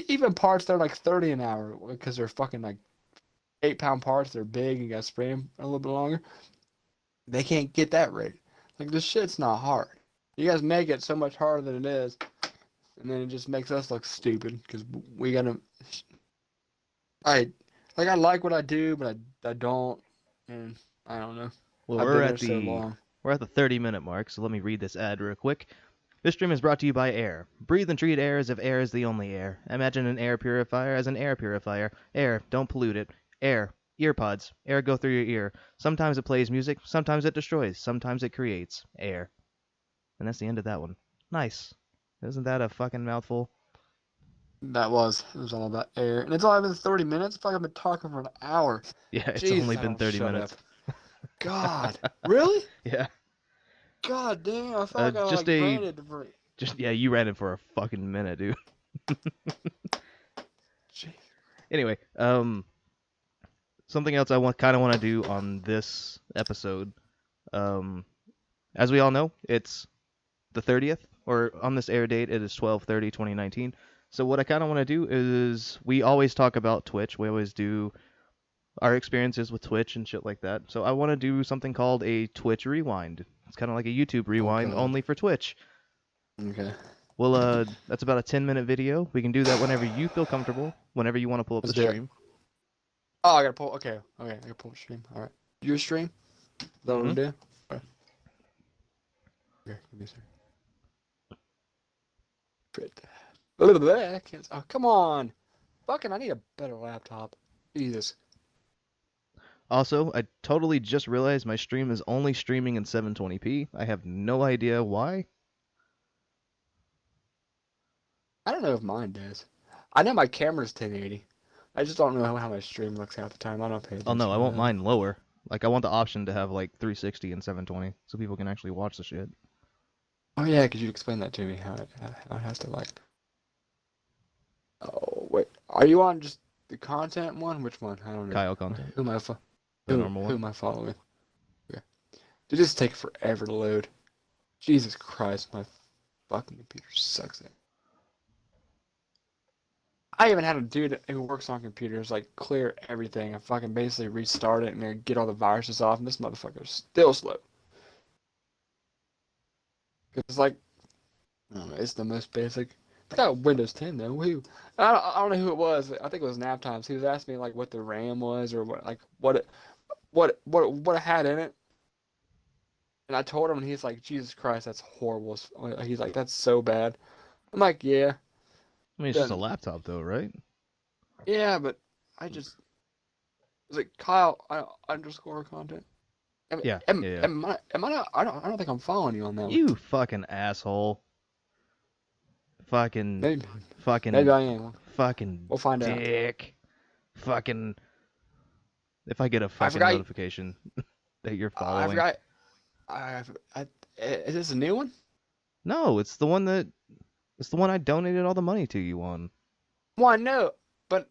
Even parts that are like 30 an hour because they're fucking like 8 pound parts. They're big and you got to spray them a little bit longer. They can't get that rate. Like this shit's not hard. You guys make it so much harder than it is, and then it just makes us look stupid because we gotta. I I like what I do, but I don't, and I don't know. Well, I've been there so long. we're at the 30-minute mark, so let me read this ad real quick. This stream is brought to you by air. Breathe and treat air as if air is the only air. Imagine an air purifier as an air purifier. Air, don't pollute it. Air, earpods. Air go through your ear. Sometimes it plays music, sometimes it destroys, sometimes it creates. Air. And that's the end of that one. Nice. Isn't that a fucking mouthful? It was all about air. And it's only been 30 minutes. I feel like I've been talking for an hour. Yeah, it's only Jesus, I been don't 30 shut up. minutes. God. Really? Yeah. God damn, I feel Uh, like I just like a, ranted for yeah, you ran it for a fucking minute, dude. Jeez. Anyway, something else I kind of want to do on this episode. Um, as we all know, it's the 30th, or on this air date, it is 12/30/2019. So what I kind of want to do is we always talk about Twitch. We always do our experiences with Twitch and shit like that. So I want to do something called a Twitch rewind. It's kind of like a YouTube Oh rewind god. only for Twitch. Okay. Well, that's about a 10-minute video. We can do that whenever you feel comfortable, whenever you want to pull up the Let's do it. stream. Oh, I gotta pull. Okay. Okay. I gotta pull the stream. All right. Your stream? Is that what Mm-hmm. we're doing? Okay. Okay. Give me a second. I can't. Oh, come on. Fucking, I need a better laptop. Jesus. Also, I totally just realized my stream is only streaming in 720p. I have no idea why. I don't know if mine does. I know my camera's 1080. I just don't know how my stream looks half the time. I don't pay Oh no, attention I to want that. mine lower. Like I want the option to have like 360 and 720 so people can actually watch the shit. Oh yeah, could you explain that to me? How it has to like. Oh wait, are you on just the content one? Which one? I don't know. Kyle content, Who am I the normal who one. am I following? Okay. Did this take forever to load? Jesus Christ, my fucking computer sucks. I even had a dude who works on computers like clear everything and fucking basically restart it and then get all the viruses off, and this motherfucker's still slow. It's like, I don't know, it's the most basic. It's got Windows 10 though. Who? I don't know who it was. I think it was Naptimes. He was asking me like what the RAM was or what it had in it, and I told him, and he's like, Jesus Christ, that's horrible. He's like, that's so bad. I'm like, yeah, I mean, it's just a then laptop though, right? yeah, but I just was like Kyle underscore content. Am, Yeah, am, yeah, yeah. am I not? I don't think I'm following you on that one. You fucking asshole. Fucking, Maybe maybe fucking, I am. fucking We'll find out. dick. Fucking. If I get a I fucking forgot. notification that you're I following. forgot. I is this a new one? No, it's the one I donated all the money to you on. Well, I know, but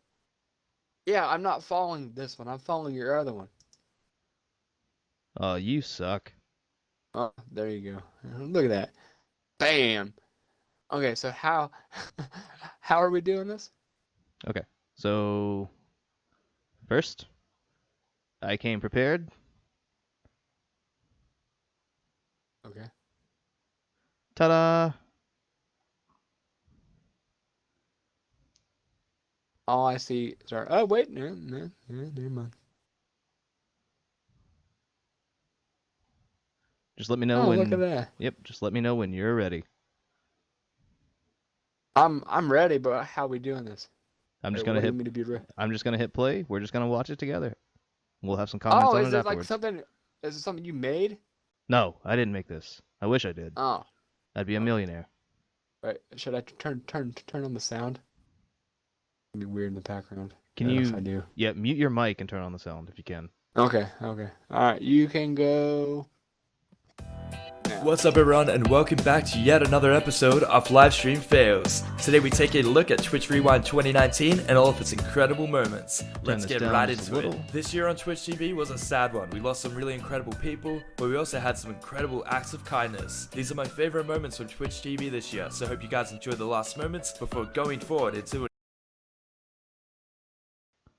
yeah, I'm not following this one. I'm following your other one. You suck. Oh, there you go. Look at that. Bam. Okay, so how how are we doing this? Okay, so first, I came prepared. Okay. Ta-da! All I see is our. Oh wait, no, never mind. Just let me know Oh, look at when. that. Yep, just let me know when you're ready. I'm ready, but how are we doing this? I'm just Or gonna what do you hit. mean to be ready? I'm just gonna hit play. We're just gonna watch it together. We'll have some comments Oh, on is it it like afterwards. something? Is it something you made? No, I didn't make this. I wish I did. Oh, I'd be a okay. millionaire. Right. Should I turn on the sound? It'd be weird in the background. Can If I you? do. Yeah, mute your mic and turn on the sound if you can. Okay. Okay. All right. You can go now. What's up everyone and welcome back to yet another episode of Livestream Fails. Today we take a look at Twitch Rewind 2019 and all of its incredible moments. Let's this get down right just a into little. it. This year on Twitch TV was a sad one. We lost some really incredible people, but we also had some incredible acts of kindness. These are my favorite moments from Twitch TV this year, so I hope you guys enjoyed the last moments before going forward into it.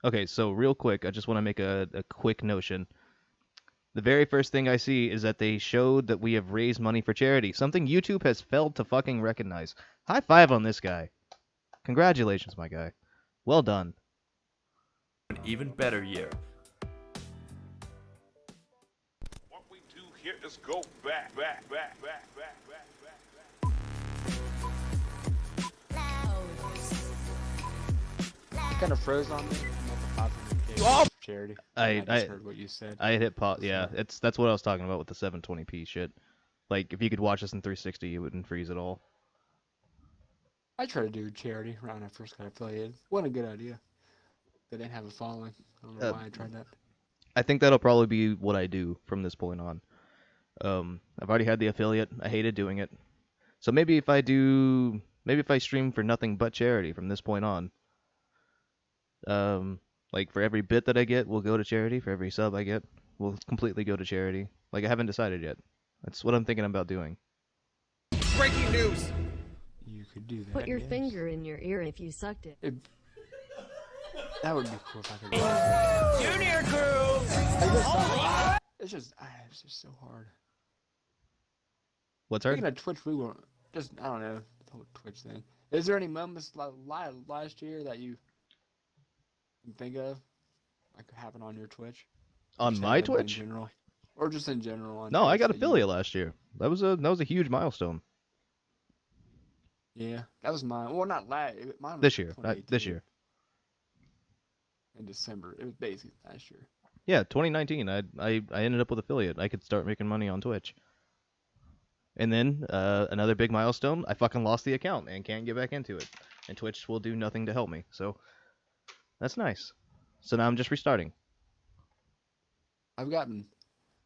Okay, so real quick, I just want to make a quick notion. The very first thing I see is that they showed that we have raised money for charity, something YouTube has failed to fucking recognize. High five on this guy. Congratulations, my guy. Well done. An even better year. What we do here is go back. You kind of froze on me. I'm at the 500K charity. I just heard what you said. I hit pause. Yeah, that's what I was talking about with the 720p shit. Like if you could watch this in 360, it wouldn't freeze at all. I tried to do charity right when I first got affiliated. Wasn't a good idea. They didn't have a following. I don't know why I tried that. I think that'll probably be what I do from this point on. I've already had the affiliate. I hated doing it. So maybe if I stream for nothing but charity from this point on, like for every bit that I get, will go to charity. For every sub I get, will completely go to charity. Like I haven't decided yet. That's what I'm thinking about doing. Breaking news! You could do that. Put your yes. finger in your ear if you sucked it. That would be cool if I could do that. Junior crew! It's just so hard. What's hard? Speaking of Twitch, we were just, I don't know, the whole Twitch thing. Is there any moments last year that you can think of, like happened on your Twitch? On Just my happened in Twitch? general, or just in general on No, I Twitch got that affiliate last year. That was a huge milestone. Yeah, that was mine. Well, not last. Mine was This year, 2018. this year. In December. It was basically last year. Yeah, 2019. I ended up with affiliate. I could start making money on Twitch. And then another big milestone. I fucking lost the account and can't get back into it. And Twitch will do nothing to help me. So that's nice. So now I'm just restarting. I've gotten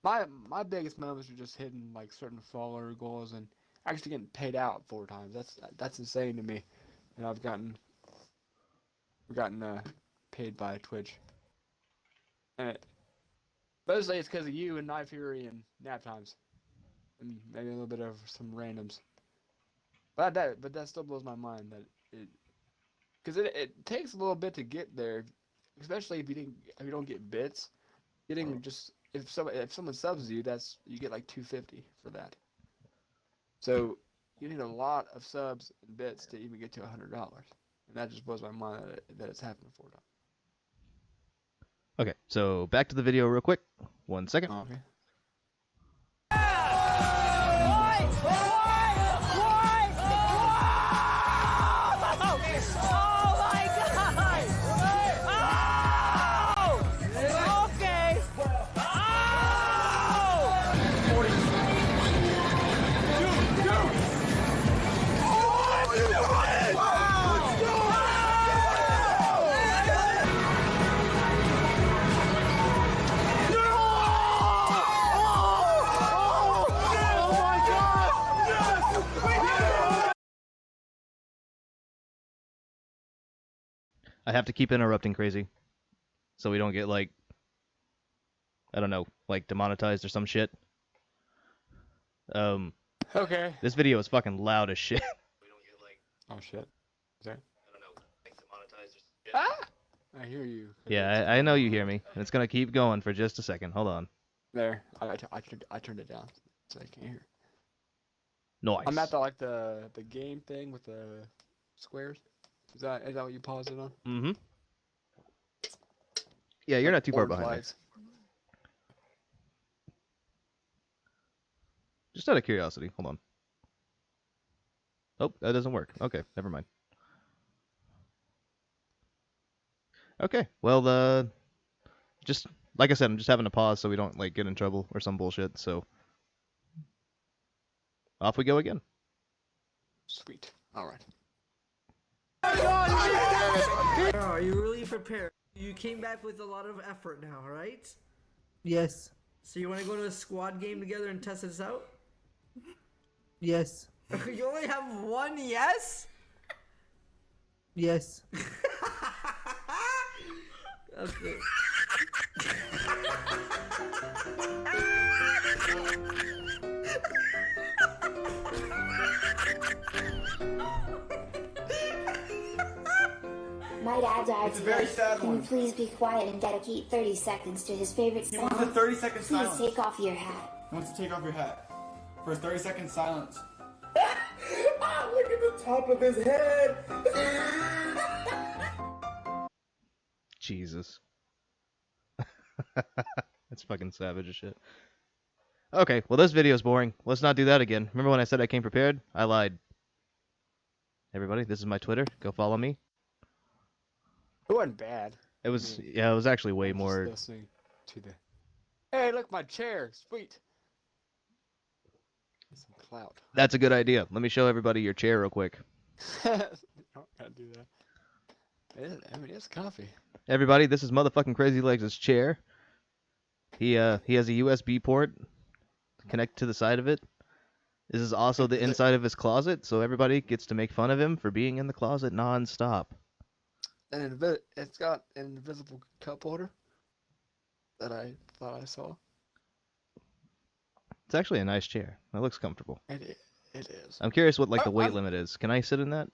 my biggest moments are just hitting like certain follower goals and actually getting paid out 4 times. That's insane to me. And I've gotten paid by Twitch. And mostly it's because of you and Night Fury and Naptimes. And maybe a little bit of some randoms. But that still blows my mind that because it takes a little bit to get there, especially if you don't get bits. Getting just if someone subs you, you get like 250 for that. So you need a lot of subs and bits to even get to $100, and that just blows my mind that it's happening 4 times. Okay, so back to the video real quick. 1 second. Okay. I have to keep interrupting Crazy, so we don't get like, I don't know, like demonetized or some shit. Okay. This video is fucking loud as shit. Oh shit. Is that? I don't know. Demonetized or shit. Ah! I hear you. Yeah, I know you hear me, and it's gonna keep going for just a second. Hold on. There. I turned it down so I can't hear. Nice. I'm at the game thing with the squares. Is that what you paused it on? Mm-hmm. Yeah, you're not too far Orange behind me. lights. Just out of curiosity. Hold on. Oh, that doesn't work. Okay, never mind. Okay, well, just like I said, I'm just having to pause so we don't like get in trouble or some bullshit. So off we go again. Sweet. All right. Are you really prepared? You came back with a lot of effort now, right? Yes. So you want to go to a squad game together and test this out? Yes. You only have one yes? Yes. Okay. My dad died It's a very today. sad Can one. you please be quiet and dedicate 30 seconds to his favorite He song? wants a 30-second Please silence. take off your hat. He wants to take off your hat for a 30-second silence. Ah, look at the top of his head. Jesus. That's fucking savage as shit. Okay, well this video's boring. Let's not do that again. Remember when I said I came prepared? I lied. Everybody, this is my Twitter. Go follow me. It wasn't bad. It was, yeah, it was actually way I'm just more. listening to the. Hey, look, my chair. Sweet. Some clout. That's a good idea. Let me show everybody your chair real quick. Don't gotta do that. It's comfy. Everybody, this is motherfucking Crazy Legs' chair. He has a USB port connected to the side of it. This is also the inside of his closet, so everybody gets to make fun of him for being in the closet non-stop. And it's got an invisible cup holder that I thought I saw. It's actually a nice chair. It looks comfortable. It is. I'm curious what like the weight I'm- limit is. Can I sit in that?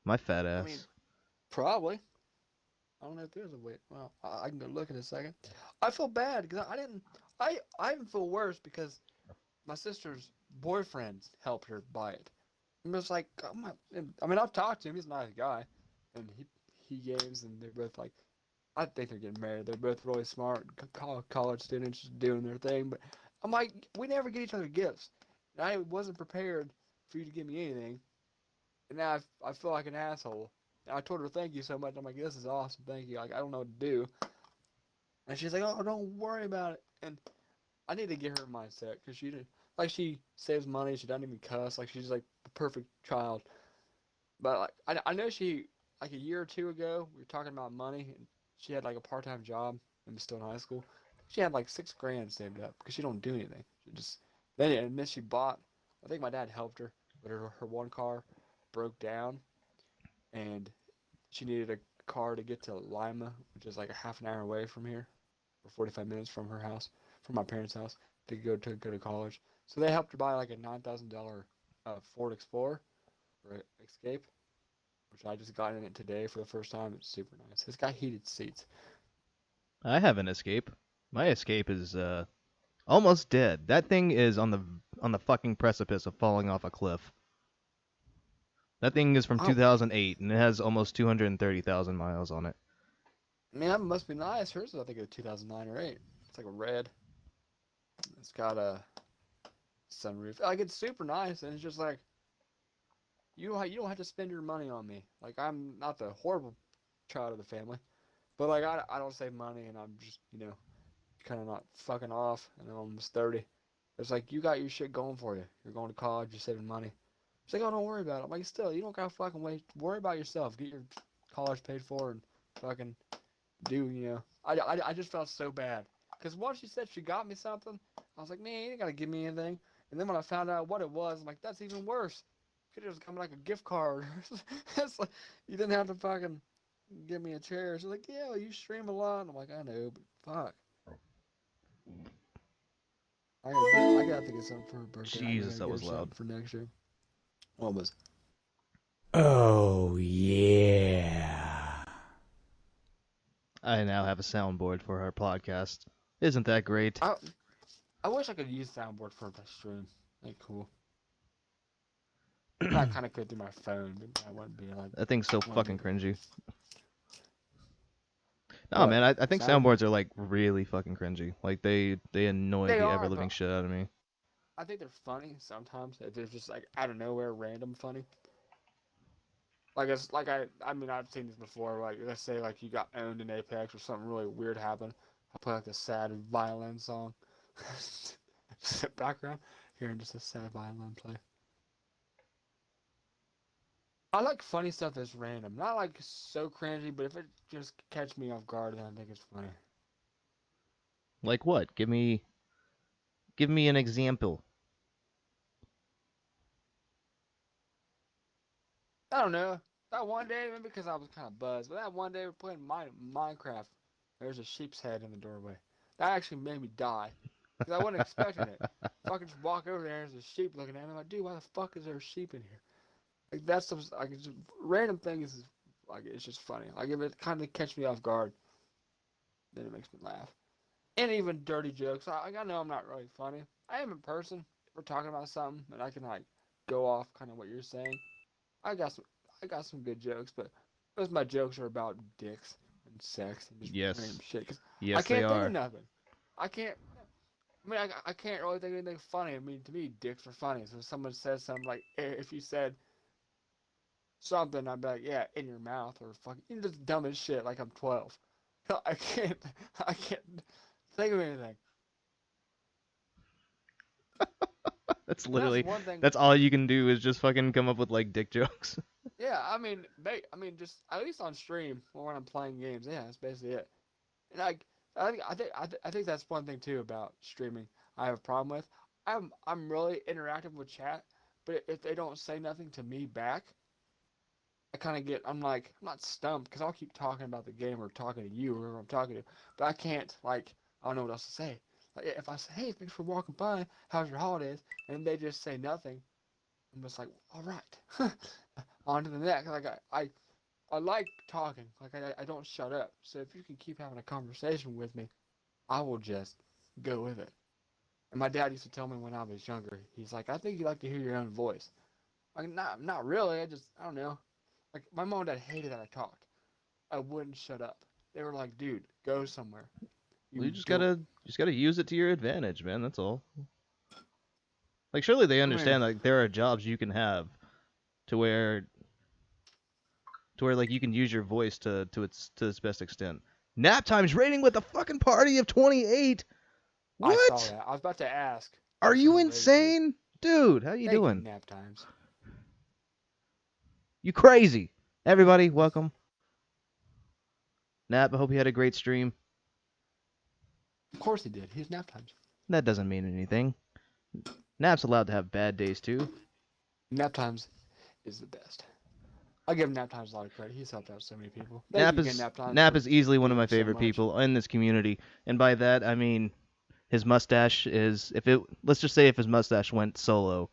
My fat ass. I mean, probably. I don't know if there's a weight. Well, I can go look in a second. I feel bad because I didn't. I even feel worse because my sister's boyfriend helped her buy it. And it was like, I mean, I've talked to him. He's a nice guy, and he games, and they're both like, I think they're getting married. They're both really smart, college students just doing their thing. But I'm like, we never get each other gifts. And I wasn't prepared for you to give me anything. And now I feel like an asshole. And I told her thank you so much. I'm like, this is awesome. Thank you. Like, I don't know what to do. And she's like, "Oh, don't worry about it." And I need to get her mindset because she saves money. She doesn't even cuss. Like she's like the perfect child. But like I know she like a year or two ago we were talking about money and she had like a part-time job and was still in high school. She had like 6 grand saved up because she don't do anything. She just then she bought. I think my dad helped her, but her one car broke down and she needed a car to get to Lima, which is like a half an hour away from here, or 45 minutes from her house, from my parents' house, to go to college. So they helped her buy like a $9,000 Ford Explorer or Escape, which I just got in it today for the first time. It's super nice. It's got heated seats. I have an Escape. My Escape is almost dead. That thing is on the fucking precipice of falling off a cliff. That thing is from Oh, 2008 and it has almost 230,000 miles on it. man, that must be nice. Hers is I think a 2009 or 8. It's like a red. It's got a sunroof. Like it's super nice, and it's just like you don't have to spend your money on me. Like I'm not the horrible child of the family, but like I don't save money, and I'm just kind of not fucking off, and I'm almost 30. It's like you got your shit going for you. You're going to college, you're saving money. It's like, oh, don't worry about it. I'm like, still, you don't gotta fucking wait. Worry about yourself. Get your college paid for and fucking do. I just felt so bad because once she said she got me something, I was like, man, you ain't gotta give me anything. And then when I found out what it was, I'm like, that's even worse. Could have just come like a gift card. It's like you didn't have to fucking give me a chair. She's like, yeah, well, you stream a lot. And I'm like, I know, but fuck. I gotta think of something for her birthday. I Jesus, gotta that get her was loud. something for next year. What was? Oh, yeah. I now have a soundboard for our podcast. Isn't that great? I wish I could use soundboard for the stream. Like cool. I kind of could do my phone, but I wouldn't be like. That thing's so wouldn't fucking be cringy. No, what man, I think soundboard? soundboards are like really fucking cringy. Like they annoy They the ever are, living but shit out of me. I think they're funny sometimes. If they're just like out of nowhere, random funny. Like it's like I mean I've seen this before. Like let's say like you got owned in Apex or something really weird happened. I play like a sad violin song. Background, hearing just a sad violin play. I like funny stuff that's random, not like so cringy, but if it just catch me off guard, then I think it's funny. Like what? Give me an example. I don't know. That one day, maybe because I was kind of buzzed, but that one day we're playing Minecraft. There's a sheep's head in the doorway. That actually made me die because I wasn't expecting it. Fucking just walk over there and there's a sheep looking at me. I'm like, dude, why the fuck is there a sheep in here? Like that's some like it's just, random things. Is like it's just funny. Like if it kind of catch me off guard, then it makes me laugh. And even dirty jokes. I know I'm not really funny. I am in person. If we're talking about something and I can like go off kind of what you're saying. I got some I got some good jokes, but most of my jokes are about dicks and sex and just random Yes. shit. Cause I Yes, they can't think of are. nothing. I can't. I mean, I can't really think of anything funny. I mean, to me, dicks are funny. So if someone says something like, if you said something, I'd be like, yeah, in your mouth or fucking, just dumb as shit. Like I'm 12. I can't. I can't think of anything. That's And that's literally one thing. that's all you can do is just fucking come up with like dick jokes. Yeah, I mean, just at least on stream or when I'm playing games. Yeah, that's basically it. And I think that's one thing too about streaming. I have a problem with. I'm really interactive with chat, but if they don't say nothing to me back, I kind of get. I'm like I'm not stumped because I'll keep talking about the game or talking to you or whoever I'm talking to, but I can't like I don't know what else to say. Like if I say, hey, thanks for walking by. How's your holidays? And they just say nothing. I'm just like, all right, on to the next. Like I like talking. Like I don't shut up. So if you can keep having a conversation with me, I will just go with it. And my dad used to tell me when I was younger, he's like, I think you like to hear your own voice. Like not really. I don't know. Like my mom and dad hated that I talked. I wouldn't shut up. They were like, dude, go somewhere. Well, you You just don't. gotta use it to your advantage, man. That's all. Like surely they I mean, understand like there are jobs you can have to where like you can use your voice to its best extent. Naptimez raiding with a fucking party of 28. I saw What? that. I was about to ask. Are if you someone raided you. insane? Dude, how you Thank you, doing? Naptimes. You crazy. Everybody, welcome. Nap, I hope you had a great stream. Of course he did. He's Naptimes. That doesn't mean anything. Nap's allowed to have bad days too. Naptimes is the best. I give Naptimes a lot of credit. He's helped out so many people. Thank Nap you again, is Naptimes, Nap for is easily one of my doing so favorite much. people in this community, and by that I mean his mustache is let's just say if his mustache went solo,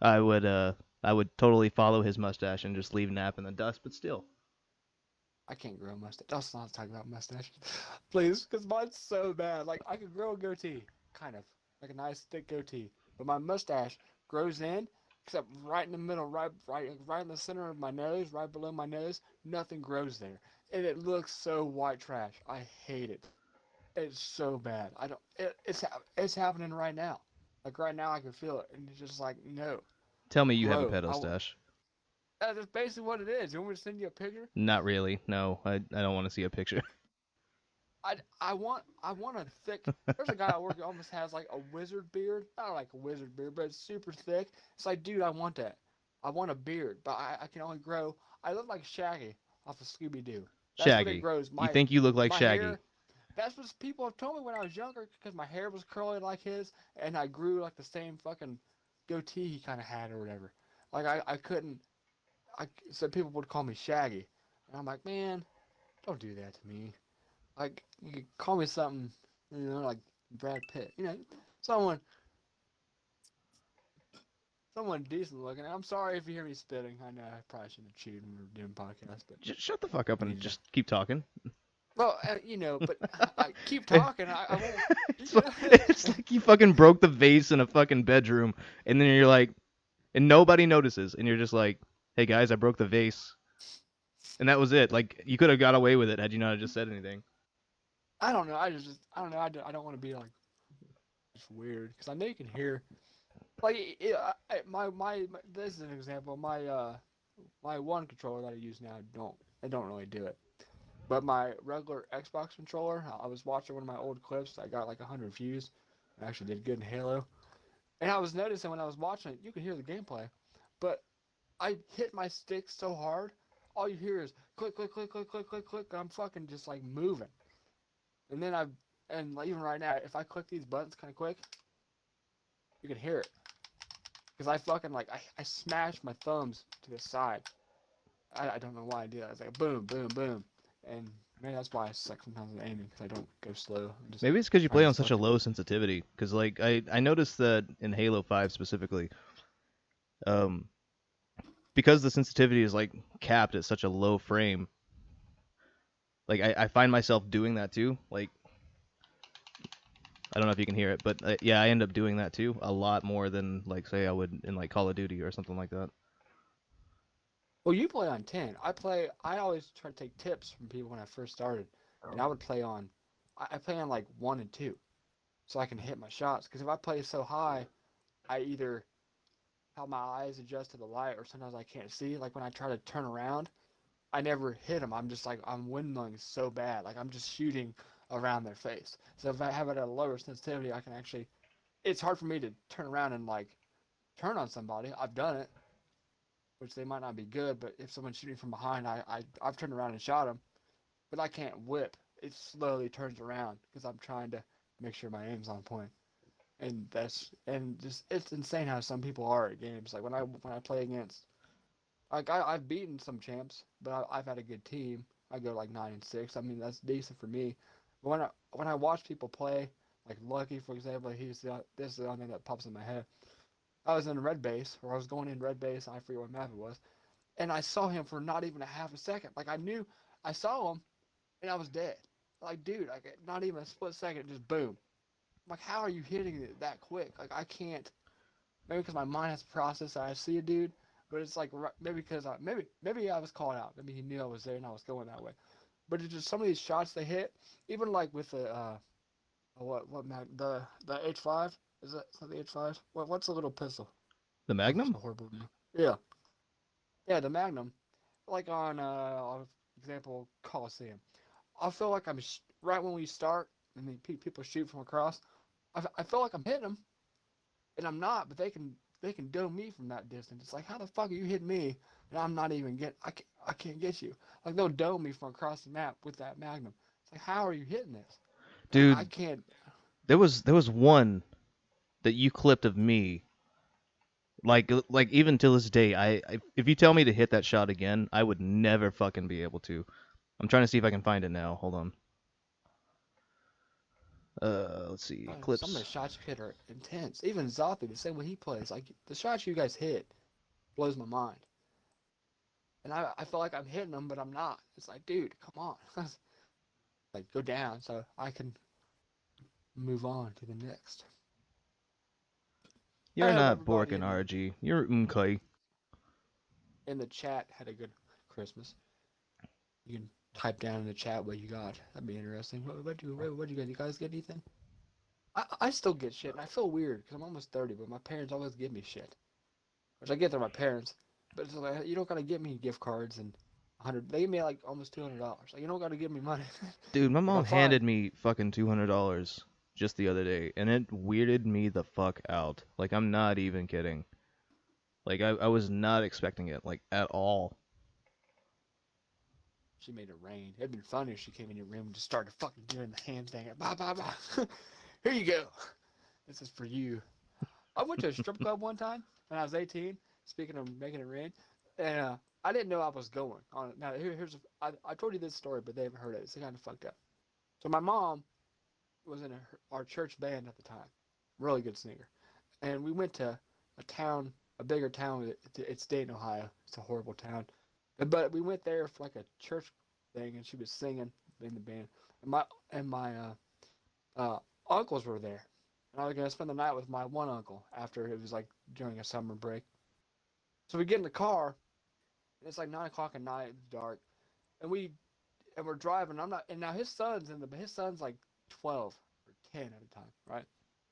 I would totally follow his mustache and just leave Nap in the dust, but still. I can't grow a mustache. Let's not talk about mustaches. Please, because mine's so bad. Like, I could grow a goatee, kind of. Like a nice thick goatee. But my mustache grows in, except right in the middle, right in the center of my nose, right below my nose. Nothing grows there. And it looks so white trash. I hate it. It's so bad. I don't. It's happening right now. Like right now, I can feel it, and it's just like no. Tell me you have a Grow. pedo stash. That's basically what it is. You want me to send you a picture? Not really. No, I don't want to see a picture. I want a thick. There's a guy I work with almost has like a wizard beard. Not like a wizard beard, but it's super thick. It's like, dude, I want that. I want a beard, but I can only grow. I look like Shaggy off of Scooby Doo. That's what it Shaggy. grows. You think you look like my Shaggy? hair. That's what people have told me when I was younger, because my hair was curly like his, and I grew like the same fucking goatee he kind of had or whatever. Like I couldn't. So people would call me Shaggy, and I'm like, man, don't do that to me. Like, you could call me something, like Brad Pitt. Someone someone decent looking. I'm sorry if you hear me spitting. I know I probably shouldn't have chewed when we were doing podcasts, but Just shut the fuck up and need to. just keep talking. Well, but I keep talking. I won't. It's like you fucking broke the vase in a fucking bedroom, and then you're like, and nobody notices, and you're just like, hey guys, I broke the vase, and that was it. Like you could have got away with it had you not just said anything. I don't know. I don't know. I don't want to be like just weird because I know you can hear. Like this is an example. My one controller that I use now I don't really do it. But my regular Xbox controller, I was watching one of my old clips. I got like 100 views. I actually did good in Halo. And I was noticing when I was watching it, you can hear the gameplay. But I hit my stick so hard, all you hear is click, click, click, click, click, click, click. I'm fucking just like moving. And then and like even right now, if I click these buttons kind of quick, you can hear it. Because I fucking I smashed my thumbs to the side. I don't know why I did that. It's like boom, boom, boom. And maybe that's why I suck sometimes at aiming, because I don't go slow. Maybe it's because you play on such a low sensitivity. Because like I noticed that in Halo 5 specifically, because the sensitivity is like capped at such a low frame. Like I find myself doing that too. Like I don't know if you can hear it, but yeah, I end up doing that too a lot more than like say I would in like Call of Duty or something like that. Well, you play on 10. I always try to take tips from people when I first started. And I would play on, I play on like 1 and 2. So I can hit my shots. Because if I play so high, I either have my eyes adjust to the light or sometimes I can't see. Like when I try to turn around, I never hit them. I'm just like, I'm windmilling so bad. Like I'm just shooting around their face. So if I have it at a lower sensitivity, I can actually, it's hard for me to turn around and like turn on somebody. I've done it. Which they might not be good, but if someone's shooting from behind, I've turned around and shot them, but I can't whip. It slowly turns around because I'm trying to make sure my aim's on point. And it's insane how some people are at games. Like when I play against, like I've beaten some champs, but I've had a good team. I go like 9-6. I mean that's decent for me. But when I watch people play, like Lucky for example, this is the only thing that pops in my head. I was in red base, or I was going in red base, I forget what map it was, and I saw him for not even a half a second. Like, I saw him, and I was dead. Like, dude, like, not even a split second, just boom. I'm like, how are you hitting it that quick? Like, I can't, maybe because my mind has processed that I see a dude, but it's like, maybe because maybe I was called out. Maybe he knew I was there and I was going that way. But it's just some of these shots they hit, even like with the, what map, the H5, is that the H5? What's the little pistol? The Magnum? Horrible. Yeah. Yeah, the Magnum. Like on, example, Coliseum. I feel like right when we start, and then people shoot from across. I feel like I'm hitting them, and I'm not, but they can dome me from that distance. It's like, how the fuck are you hitting me, and I'm not even I can't get you. Like they'll dome me from across the map with that Magnum. It's like, how are you hitting this? And I Dude, can't. there was one that you clipped of me. Like even to this day, if you tell me to hit that shot again, I would never fucking be able to. I'm trying to see if I can find it now. Hold on. Let's see. Some of the Clips. shots you hit are intense. Even Zothie, the same way he plays, like the shots you guys hit blows my mind. And I feel like I'm hitting them, but I'm not. It's like, dude, come on. Like, go down so I can move on to the next. I You're hope not everybody Borkin RG. You're Mkai. in the chat had a good Christmas. You can type down in the chat what you got. That'd be interesting. What you guys? You guys get anything? I still get shit, and I feel weird because I'm almost 30, but my parents always give me shit. Which I get they're my parents, but it's like, you don't gotta give me gift cards and 100. They give me like almost $200. Like, you don't gotta give me money. Dude, my Like, mom I'm fine. handed me fucking $200 just the other day, and it weirded me the fuck out. Like, I'm not even kidding. Like, I was not expecting it, like, at all. She made it rain. It'd been funny if she came in your room and just started fucking doing the hand thing. Bah, bah, bah. Here you go. This is for you. I went to a strip club one time when I was 18. Speaking of making it rain, and I didn't know I was going on it. Now I told you this story, but they haven't heard it. It's kind of fucked up. So my mom was in our church band at the time, really good singer, and we went to a bigger town. It's Dayton, Ohio. It's a horrible town, but we went there for like a church thing, and she was singing in the band, and my uncles were there. And I was gonna spend the night with my one uncle after it was like during a summer break. So we get in the car, and it's like 9 o'clock at night. It's dark, and we're driving. I'm not, and now his son's like 12 or 10 at a time, right?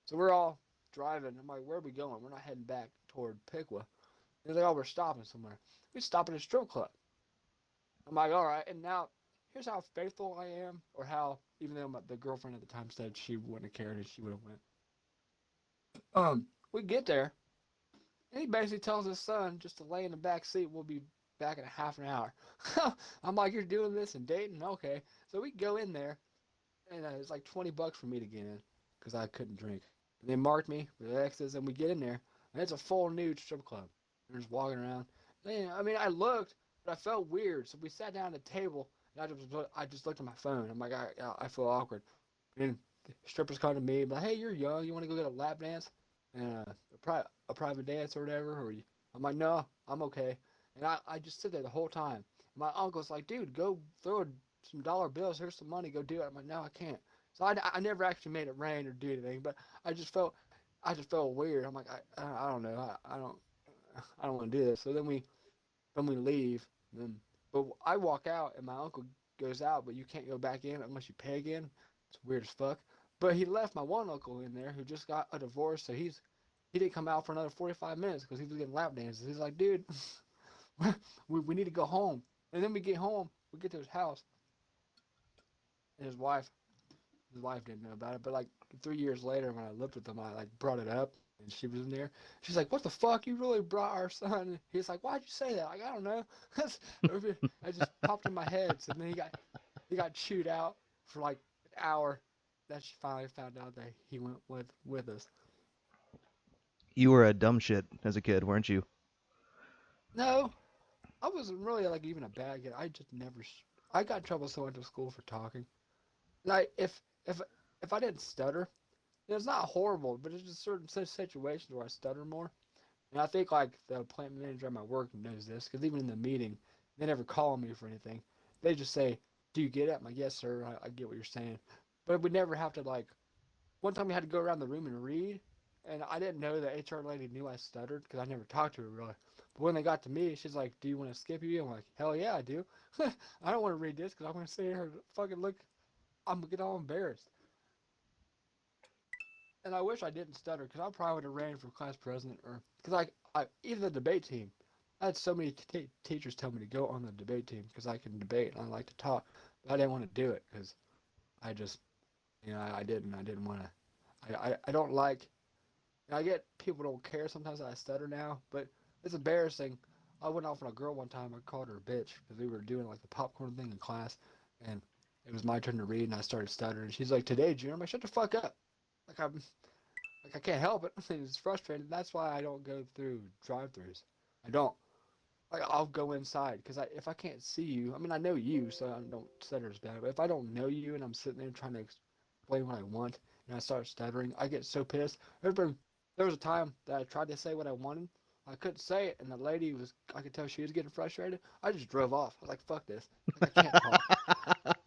So we're all driving. I'm like, where are we going? We're not heading back toward Piqua. He's like, oh, we're stopping somewhere. We stop at a strip club. I'm like, all right. And now, here's how faithful I am, or how, even though the girlfriend at the time said she wouldn't have cared and she would have went. We get there, and he basically tells his son just to lay in the back seat. We'll be back in a half an hour. I'm like, you're doing this in Dayton? Okay. So we go in there, and it's like $20 for me to get in because I couldn't drink. And they marked me with X's, and we get in there, and it's a full nude strip club. We're just walking around. And, I mean, I looked, but I felt weird. So we sat down at the table, and I just looked at my phone. I'm like, I feel awkward. And the strippers come to me, like, hey, you're young. You want to go get a lap dance and a private dance or whatever? I'm like, no, I'm okay. And I just sit there the whole time. My uncle's like, dude, go throw some dollar bills. Here's some money. Go do it. I'm like, no, I can't. So I never actually made it rain or do anything, but I just felt weird. I'm like, I don't know. I don't want to do this. So then we leave. But I walk out and my uncle goes out, but you can't go back in unless you pay again. It's weird as fuck. But he left my one uncle in there who just got a divorce, so he didn't come out for another 45 minutes because he was getting lap dances. He's like, dude, we need to go home. And then we get home, we get to his house, and his wife didn't know about it. But like 3 years later, when I lived with him, I like brought it up, and she was in there. She's like, "What the fuck? You really brought our son?" He's like, "Why'd you say that?" Like, I don't know. I just popped in my head. So then he got chewed out for like an hour. Then she finally found out that he went with us. You were a dumb shit as a kid, weren't you? No, I wasn't really like even a bad kid. I just never. I got in trouble so I went to school for talking. Like if I didn't stutter, it's not horrible, but it's just certain situations where I stutter more. And I think like the plant manager at my work knows this because even in the meeting, they never call me for anything. They just say, "Do you get it?" I'm like, "Yes, sir. I get what you're saying." But we never have to like. One time we had to go around the room and read, and I didn't know the HR lady knew I stuttered because I never talked to her really. But when they got to me, she's like, "Do you want to skip you?" I'm like, "Hell yeah, I do." I don't want to read this because I'm gonna sit here and fucking look. I'm gonna get all embarrassed. And I wish I didn't stutter because I probably would have ran for class president or because even the debate team. I had so many teachers tell me to go on the debate team because I can debate and I like to talk. I didn't want to do it because I just, I didn't want to. I don't like. I get people don't care sometimes that I stutter now, but it's embarrassing. I went off on a girl one time. I called her a bitch because we were doing like the popcorn thing in class, and it was my turn to read, and I started stuttering. She's like, "Today, Junior," I'm like, "Shut the fuck up!" Like I can't help it. It's frustrating. That's why I don't go through drive-throughs. I don't. Like I'll go inside because if I can't see you, I mean I know you, so I don't stutter as bad. But if I don't know you and I'm sitting there trying to explain what I want and I start stuttering, I get so pissed. There was a time that I tried to say what I wanted. I couldn't say it, and the lady was. I could tell she was getting frustrated. I just drove off. I was like, "Fuck this! Like I can't talk."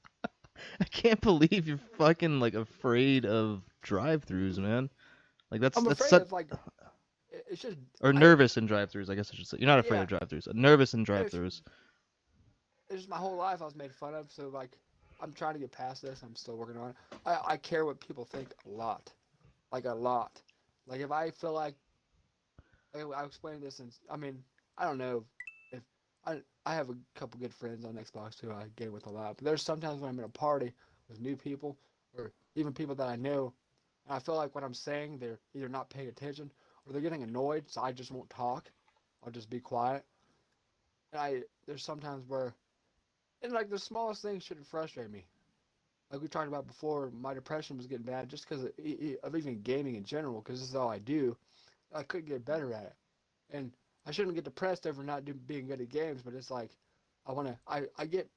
I can't believe you're fucking like afraid of drive-throughs, man. Like I'm that's afraid such of like it's just or I nervous in drive-throughs. I guess I should say you're not afraid yeah. of drive-throughs. Nervous in It's drive-throughs. just my whole life I was made fun of. So like I'm trying to get past this. I'm still working on it. I care what people think a lot, like a lot. Like if I feel like I'll explain this, and I mean, I don't know if I have a couple good friends on Xbox who I game with a lot, but there's sometimes when I'm in a party with new people or even people that I know, and I feel like what I'm saying they're either not paying attention or they're getting annoyed, so I just won't talk. I'll just be quiet. And there's sometimes where and like the smallest things shouldn't frustrate me. Like we talked about before, my depression was getting bad just because of even gaming in general, because this is all I do. I could get better at it. And I shouldn't get depressed over not being good at games, but it's like I get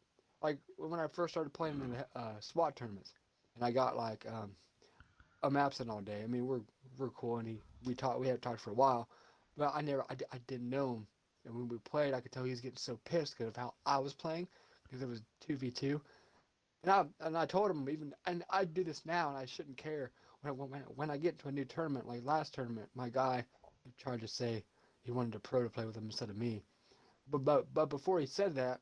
like when I first started playing in the SWAT tournaments, and I got like I'm absent all day. I mean we're cool, and we had talked for a while, but I didn't know him, and when we played, I could tell he was getting so pissed because of how I was playing, because it was 2v2, and I told him even, and I do this now, and I shouldn't care when I get to a new tournament, like last tournament, my guy tried to say he wanted a pro to play with him instead of me. But before he said that,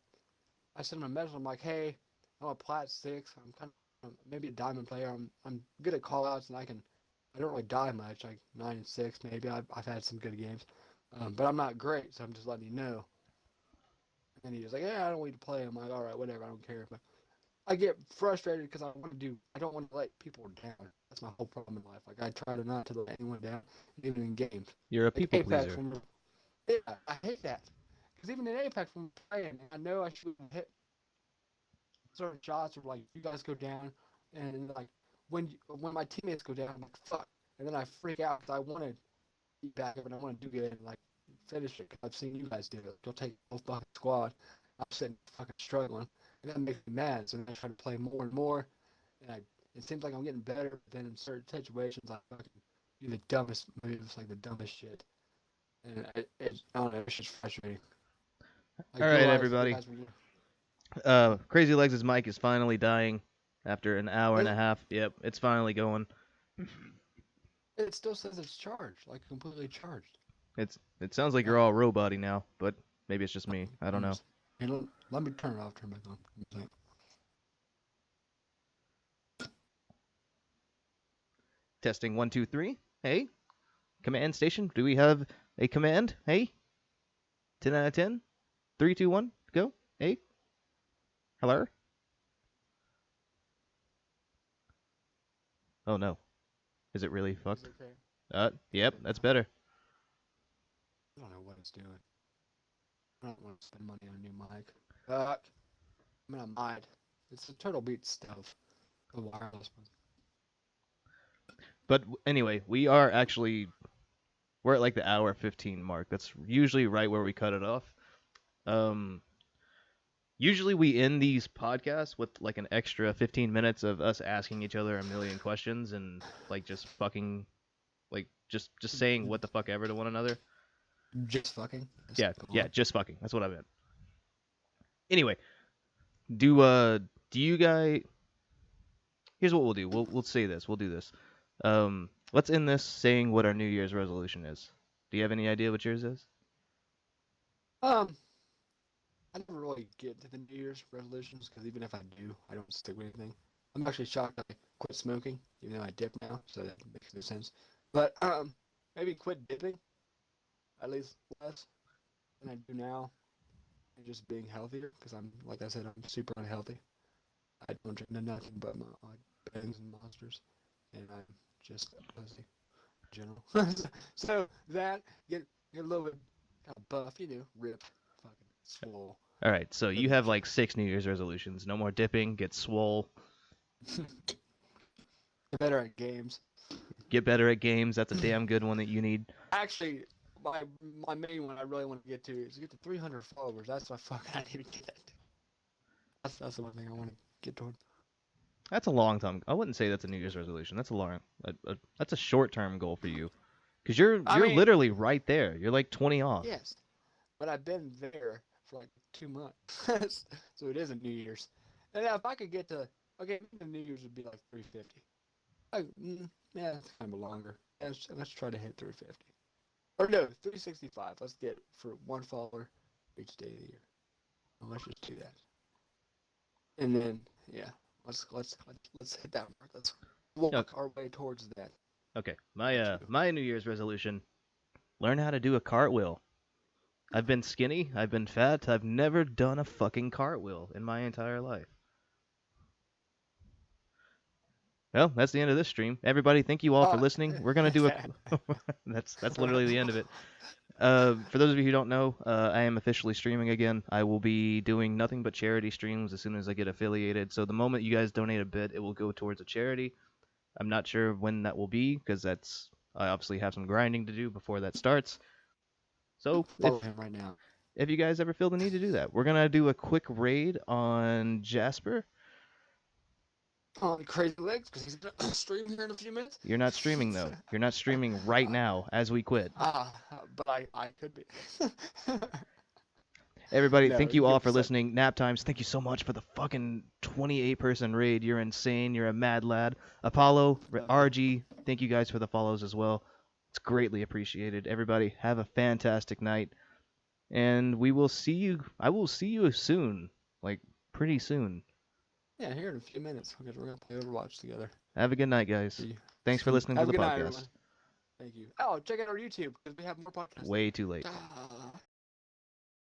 I sent him a message. I'm like, hey, I'm a plat 6. I'm kind of maybe a diamond player. I'm good at call outs, and I don't really die much, like 9 and 6 maybe. I've had some good games, but I'm not great, so I'm just letting you know. And he was like, yeah, I don't want you to play. I'm like, all right, whatever, I don't care. But I get frustrated because I don't want to let people down. That's my whole problem in life. Like I try to not to let anyone down, even in games. You're a Like people Apex, pleaser. I hate that. Because even in Apex, when we're playing, I know I should hit certain shots, or like you guys go down, and like when my teammates go down, I'm like fuck, and then I freak out because I want to beat back up and I want to do good and like finish it. I've seen you guys do it. You'll take the whole fucking squad. I'm sitting fucking struggling, and that makes me mad. So then I try to play more and more, and it seems like I'm getting better. But then in certain situations, I fucking do the dumbest moves, like the dumbest shit, and I don't know. It's just frustrating. Like All right, everybody. Crazy Legs' mic is finally dying after an hour and a half. Yep, it's finally going. It still says it's charged, like completely charged. It sounds like you're all robot-y now, but maybe it's just me. I don't know. Hey, let me turn it off, turn it back on. Testing 1 2 3. Hey, command station. Do we have a command? Hey, 10 out of 10. 3 2 1. Go. Hey. Hello. Oh no. Is it really fucked? Yep, that's better. I don't know what it's doing. I don't want to spend money on a new mic. I mean, I might. It's the Turtle Beat stuff. The wireless one. But anyway, we're at like the hour 15 mark. That's usually right where we cut it off. Usually we end these podcasts with like an extra 15 minutes of us asking each other a million questions and like just fucking like just saying what the fuck ever to one another. Just fucking. Yeah, just fucking. That's what I meant. Anyway, do you guys? Here's what we'll do. We'll say this. We'll do this. Let's end this saying what our New Year's resolution is. Do you have any idea what yours is? I never really get to the New Year's resolutions because even if I do, I don't stick with anything. I'm actually shocked I quit smoking, even though I dip now, so that makes no sense. But maybe quit dipping, at least less than I do now, and just being healthier because I'm, like I said, I'm super unhealthy. I don't drink nothing but my bangs and monsters, and I'm just pussy in general. So that get a little bit kind of buff, ripped, fucking swole. All right, so you Look have at like 6 New Year's resolutions. No more dipping, get swole, you. Get better at games. get better at games. That's a damn good one that you need. Actually, my main one I really want to get to is get to 300 followers. That's what fucking I need to get. That's the one thing I want to get toward. That's a long time. I wouldn't say that's a New Year's resolution. That's that's a short-term goal for you. Because you're I mean, literally right there. You're like 20 off. yes, but I've been there for like 2 months, so it isn't New Year's. And if I could get to, okay, maybe the New Year's would be like 350. Yeah, that's kind of longer. Let's try to hit 350. Or no, 365. Let's get for 1 follower each day of the year. Well, let's just do that. And then, yeah, let's hit that mark. Let's walk our way towards that. Okay, my New Year's resolution: learn how to do a cartwheel. I've been skinny, I've been fat, I've never done a fucking cartwheel in my entire life. Well, that's the end of this stream. Everybody, thank you all for listening. We're gonna do a that's literally the end of it. For those of you who don't know, I am officially streaming again. I will be doing nothing but charity streams as soon as I get affiliated. So the moment you guys donate a bit, it will go towards a charity. I'm not sure when that will be because I obviously have some grinding to do before that starts. So right now. if you guys ever feel the need to do that, we're gonna do a quick raid on Jasper. On Crazy Legs, because he's going to stream here in a few minutes. You're not streaming, though. You're not streaming right now as we quit. But I could be. Everybody, No, thank you all give for us a- listening. Naptimes, thank you so much for the fucking 28-person raid. You're insane. You're a mad lad. Apollo, RG, thank you guys for the follows as well. It's greatly appreciated. Everybody, have a fantastic night. And we will see you. I will see you soon. Like, pretty soon. Yeah, here in a few minutes, because we're going to play Overwatch together. Have a good night, guys. Thanks for listening to Have the a good night, podcast. everyone. Thank you. Oh, check out our YouTube, because we have more podcasts. Way too late.